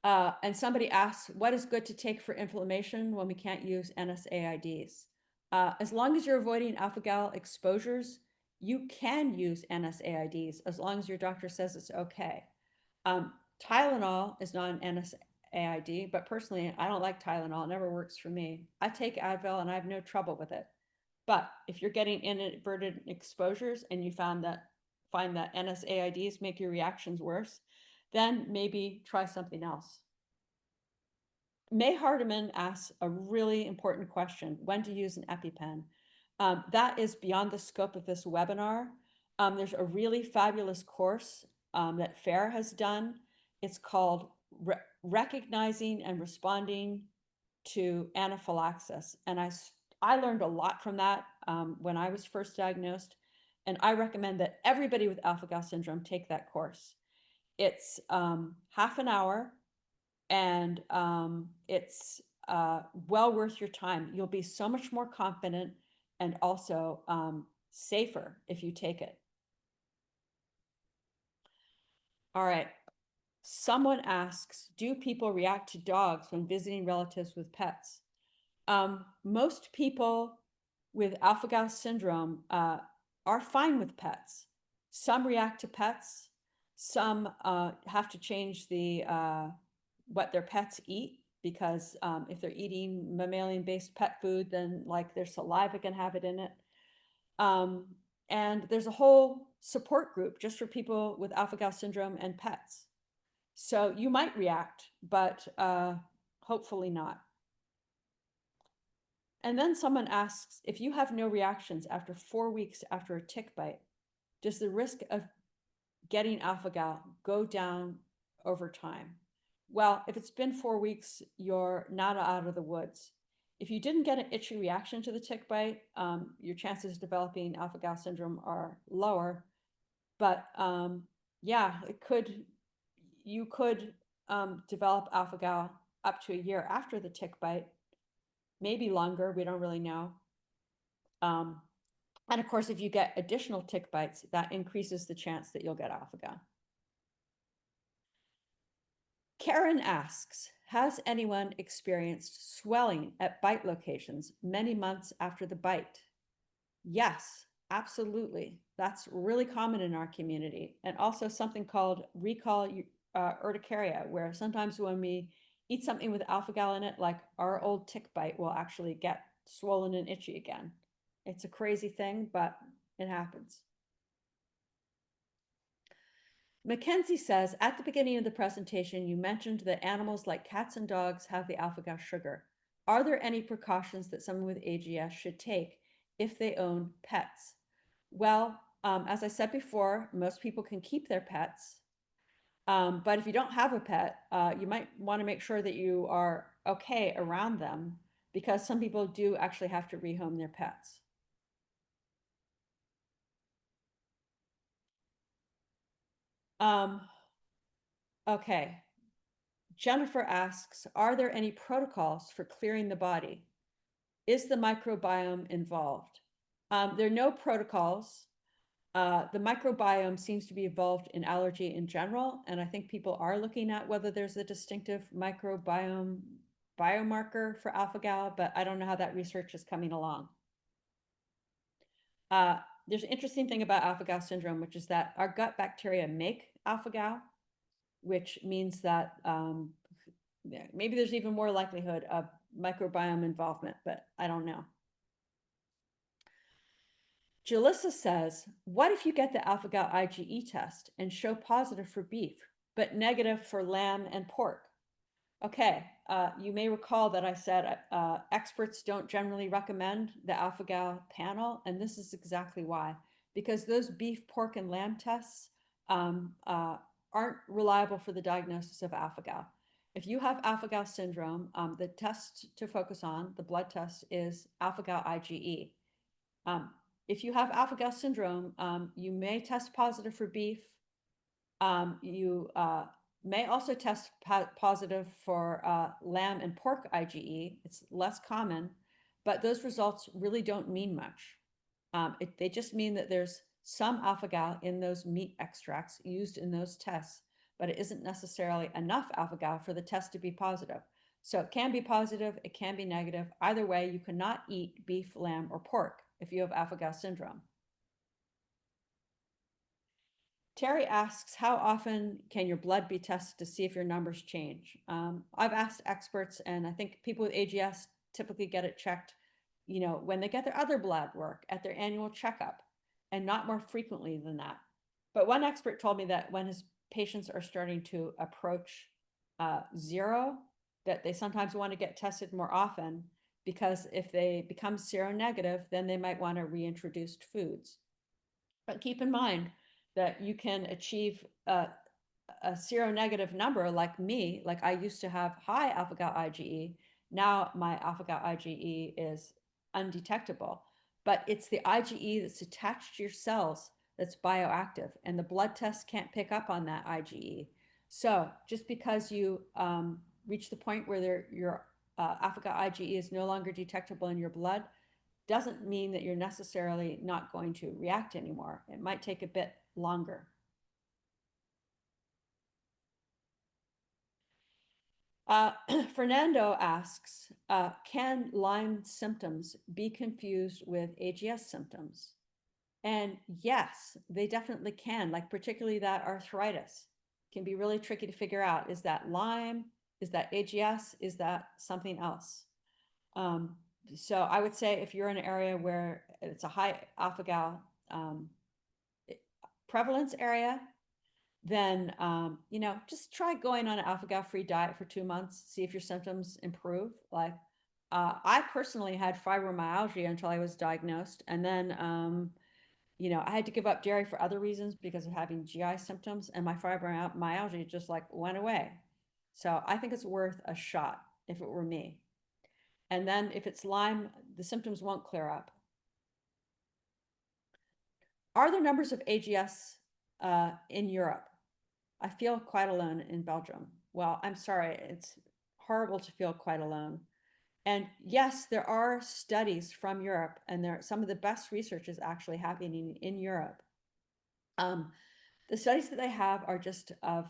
And somebody asks, what is good to take for inflammation when we can't use NSAIDs? As long as you're avoiding alpha-gal exposures, you can use NSAIDs as long as your doctor says it's okay. Tylenol is not an NSAID, but personally, I don't like Tylenol. It never works for me. I take Advil and I have no trouble with it. But if you're getting inadvertent exposures and you find that NSAIDs make your reactions worse, then maybe try something else. May Hardiman asks a really important question: when to use an EpiPen. That is beyond the scope of this webinar. There's a really fabulous course that FAIR has done. It's called Recognizing and Responding to Anaphylaxis. And I learned a lot from that when I was first diagnosed. And I recommend that everybody with alpha-gal syndrome take that course. It's half an hour, and it's well worth your time. You'll be so much more confident and also safer if you take it. All right. Someone asks, do people react to dogs when visiting relatives with pets? Most people with alpha-gal syndrome are fine with pets. Some react to pets. Some have to change the what their pets eat, because if they're eating mammalian-based pet food, then like their saliva can have it in it. And there's a whole support group just for people with alpha-gal syndrome and pets. So you might react, but hopefully not. And then someone asks, if you have no reactions after 4 weeks after a tick bite, does the risk of getting alpha-gal go down over time? Well, if it's been 4 weeks, you're not out of the woods. If you didn't get an itchy reaction to the tick bite, your chances of developing alpha-gal syndrome are lower. But yeah, you could develop alpha-gal up to a year after the tick bite, maybe longer, we don't really know. And of course, if you get additional tick bites, that increases the chance that you'll get alpha-gal. Karen asks, has anyone experienced swelling at bite locations many months after the bite? Yes, absolutely. That's really common in our community. And also something called recall urticaria, where sometimes when we eat something with alpha-gal in it, like our old tick bite will actually get swollen and itchy again. It's a crazy thing, but it happens. Mackenzie says, at the beginning of the presentation, you mentioned that animals like cats and dogs have the alpha-gal sugar. Are there any precautions that someone with AGS should take if they own pets? Well, as I said before, most people can keep their pets. But if you don't have a pet, you might want to make sure that you are okay around them, because some people do actually have to rehome their pets. Okay. Jennifer asks, are there any protocols for clearing the body? Is the microbiome involved? There are no protocols. The microbiome seems to be involved in allergy in general, and I think people are looking at whether there's a distinctive microbiome biomarker for alpha-gal, but I don't know how that research is coming along. There's an interesting thing about alpha-gal syndrome, which is that our gut bacteria make alpha-gal, which means that maybe there's even more likelihood of microbiome involvement, but I don't know. Jalissa says, what if you get the alpha-gal IgE test and show positive for beef, but negative for lamb and pork? Okay, you may recall that I said experts don't generally recommend the alpha-gal panel, and this is exactly why. Because those beef, pork, and lamb tests aren't reliable for the diagnosis of alpha-gal. If you have alpha-gal syndrome, the test to focus on, the blood test, is alpha-gal IgE. If you have alpha-gal syndrome, you may test positive for beef. You may also test positive for lamb and pork IgE. It's less common, but those results really don't mean much. They just mean that there's some alpha-gal in those meat extracts used in those tests, but it isn't necessarily enough alpha-gal for the test to be positive. So it can be positive, it can be negative. Either way, you cannot eat beef, lamb, or pork if you have alpha-gal syndrome. Terry asks, how often can your blood be tested to see if your numbers change? I've asked experts, and I think people with AGS typically get it checked, when they get their other blood work at their annual checkup, and not more frequently than that. But one expert told me that when his patients are starting to approach zero, that they sometimes want to get tested more often, because if they become seronegative, then they might want to reintroduce foods. But keep in mind that you can achieve a seronegative number like me. Like I used to have high alpha-gal IgE. Now my alpha-gal IgE is undetectable, but it's the IgE that's attached to your cells that's bioactive, and the blood test can't pick up on that IgE. So just because you reach the point where your alpha-gal IgE is no longer detectable in your blood doesn't mean that you're necessarily not going to react anymore. It might take a bit longer. Fernando asks, can Lyme symptoms be confused with AGS symptoms? And yes, they definitely can, like particularly that arthritis can be really tricky to figure out. Is that Lyme? Is that AGS? Is that something else? So I would say if you're in an area where it's a high alpha-gal prevalence area, then just try going on an alpha-gal free diet for 2 months, see if your symptoms improve. Like I personally had fibromyalgia until I was diagnosed, and then I had to give up dairy for other reasons because of having GI symptoms, and my fibromyalgia just like went away. So I think it's worth a shot if it were me. And then if it's Lyme, the symptoms won't clear up. Are there numbers of AGS in Europe? I feel quite alone in Belgium. Well, I'm sorry, it's horrible to feel quite alone. And yes, there are studies from Europe, and some of the best research is actually happening in Europe. The studies that they have are just of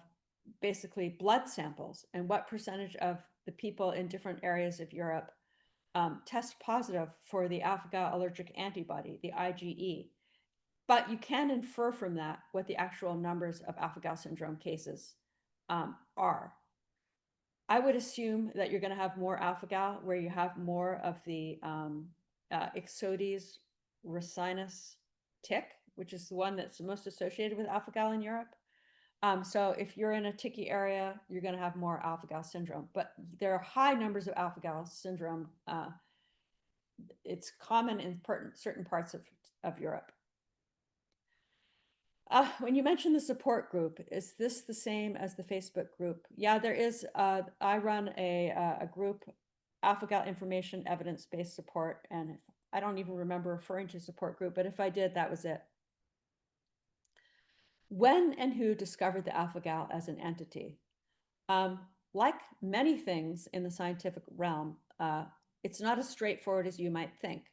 basically blood samples and what percentage of the people in different areas of Europe test positive for the alpha-gal allergic antibody, the IgE. But you can infer from that what the actual numbers of alpha-gal syndrome cases are. I would assume that you're going to have more alpha-gal where you have more of the Ixodes ricinus tick, which is the one that's most associated with alpha-gal in Europe. So if you're in a ticky area, you're going to have more alpha-gal syndrome. But there are high numbers of alpha-gal syndrome. It's common in certain parts of Europe. When you mentioned the support group, is this the same as the Facebook group? Yeah, there is. I run a group, alpha-gal information evidence-based support, and I don't even remember referring to support group, but if I did, that was it. When and who discovered the alpha-gal as an entity? Like many things in the scientific realm, it's not as straightforward as you might think.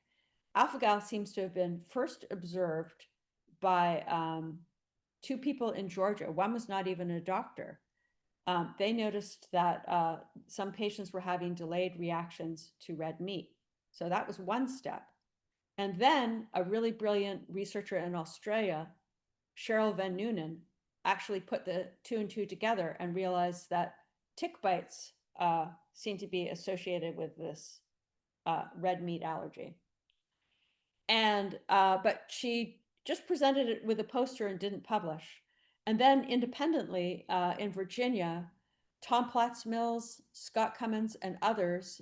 Alpha-gal seems to have been first observed by 2 people in Georgia. One was not even a doctor. They noticed that some patients were having delayed reactions to red meat. So that was one step. And then a really brilliant researcher in Australia, Cheryl Van Noonen, actually put the 2 and 2 together and realized that tick bites seem to be associated with this red meat allergy. And but she just presented it with a poster and didn't publish. And then independently in Virginia, Tom Platts Mills, Scott Cummins, and others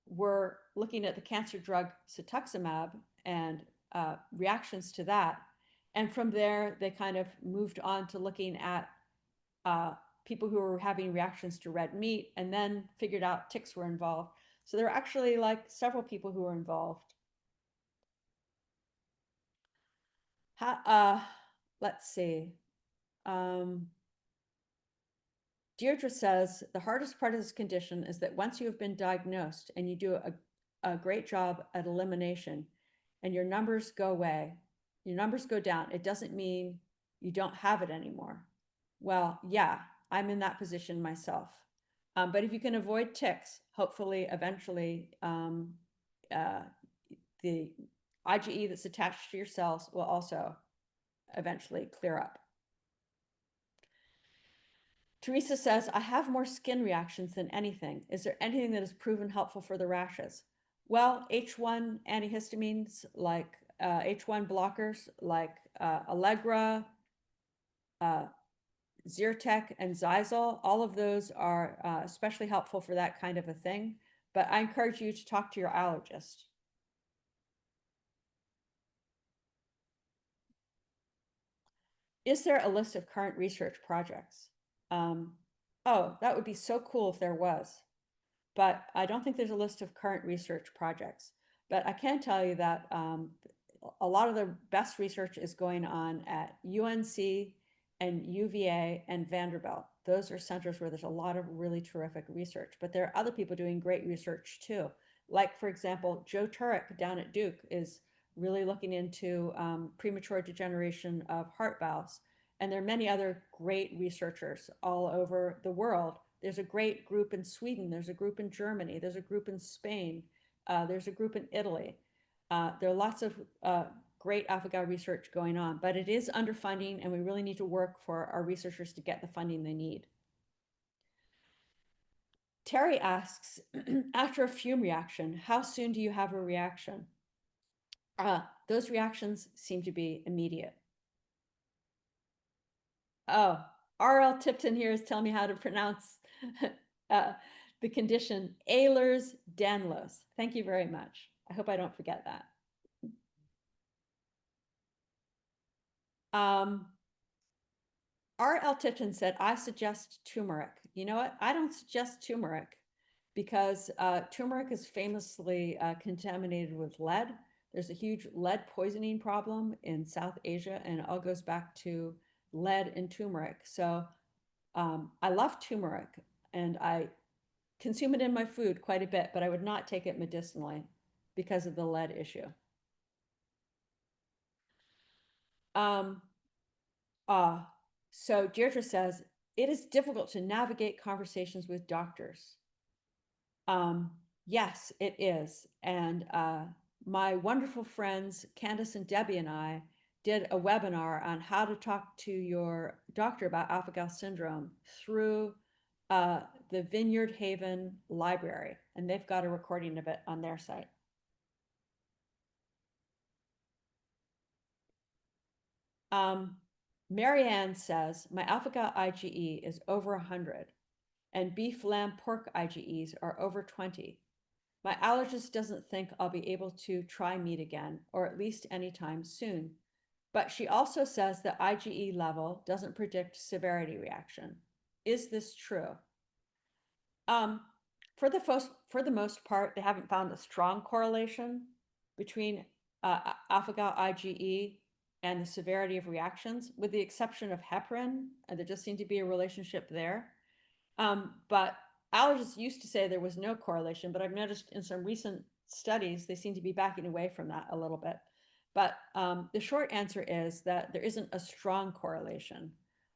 were looking at the cancer drug cetuximab and reactions to that. And from there, they kind of moved on to looking at people who were having reactions to red meat, and then figured out ticks were involved. So there are actually like several people who were involved. Let's see. Deirdre says, the hardest part of this condition is that once you have been diagnosed and you do a great job at elimination and your numbers go away, your numbers go down, it doesn't mean you don't have it anymore. Well, yeah, I'm in that position myself. But if you can avoid ticks, hopefully, eventually, the IgE that's attached to your cells will also eventually clear up. Teresa says, I have more skin reactions than anything. Is there anything that has proven helpful for the rashes? Well, H1 antihistamines like H1 blockers like Allegra, Zyrtec and Xyzal, all of those are especially helpful for that kind of a thing. But I encourage you to talk to your allergist. Is there a list of current research projects? Oh, that would be so cool if there was. But I don't think there's a list of current research projects. But I can tell you that a lot of the best research is going on at UNC and UVA and Vanderbilt. Those are centers where there's a lot of really terrific research. But there are other people doing great research too. Like, for example, Joe Turek down at Duke is really looking into premature degeneration of heart valves. And there are many other great researchers all over the world. There's a great group in Sweden. There's a group in Germany. There's a group in Spain. There's a group in Italy. There are lots of great alpha-gal research going on, but it is underfunding, and we really need to work for our researchers to get the funding they need. Terry asks, after a fume reaction, how soon do you have a reaction? Those reactions seem to be immediate. Oh, R.L. Tipton here is telling me how to pronounce the condition Ehlers-Danlos. Thank you very much. I hope I don't forget that. R.L. Tipton said, I suggest turmeric. You know what? I don't suggest turmeric because turmeric is famously contaminated with lead. There's a huge lead poisoning problem in South Asia, and it all goes back to lead and turmeric. So I love turmeric, and I consume it in my food quite a bit, but I would not take it medicinally because of the lead issue. So Deirdre says, it is difficult to navigate conversations with doctors. Yes, it is. And my wonderful friends, Candace and Debbie and I, did a webinar on how to talk to your doctor about alpha-gal syndrome through the Vineyard Haven Library. And they've got a recording of it on their site. Marianne says, my alpha-gal IgE is over 100, and beef, lamb, pork IgEs are over 20. My allergist doesn't think I'll be able to try meat again, or at least anytime soon. But she also says that IgE level doesn't predict severity reaction. Is this true? For the most part, they haven't found a strong correlation between alpha-gal IgE and the severity of reactions, with the exception of heparin. There just seemed to be a relationship there. But allergists used to say there was no correlation, but I've noticed in some recent studies, they seem to be backing away from that a little bit. But the short answer is that there isn't a strong correlation.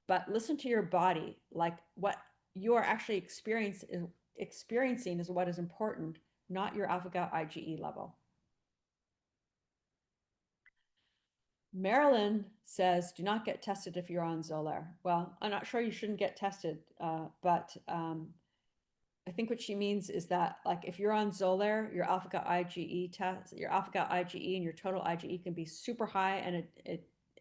But listen to your body, like what you are actually experiencing is what is important, not your alpha-gal IgE level. Marilyn says, do not get tested if you're on Xolair. Well, I'm not sure you shouldn't get tested, but I think what she means is that, like, if you're on Xolair, your alpha-gal IgE test, your alpha-gal IgE and your total IgE can be super high, and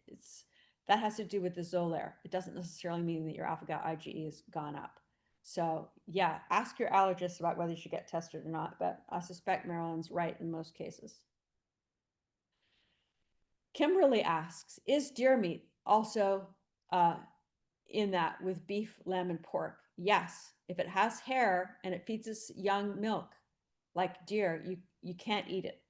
it's that has to do with the Xolair. It doesn't necessarily mean that your alpha-gal IgE has gone up. So yeah, ask your allergist about whether you should get tested or not, but I suspect Marilyn's right in most cases. Kimberly asks, is deer meat also in that with beef, lamb, and pork? Yes, if it has hair and it feeds us young milk, like deer, you can't eat it.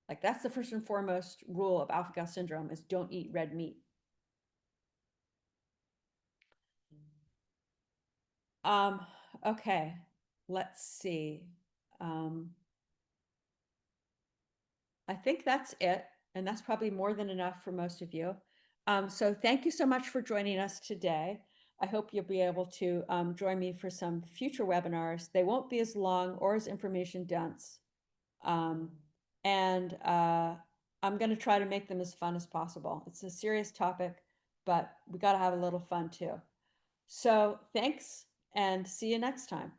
Like, that's the first and foremost rule of alpha-gal syndrome, is don't eat red meat. Okay, let's see. I think that's it, and that's probably more than enough for most of you. So thank you so much for joining us today. I hope you'll be able to join me for some future webinars. They won't be as long or as information dense. And I'm going to try to make them as fun as possible. It's a serious topic, but we got to have a little fun too. So thanks, and see you next time.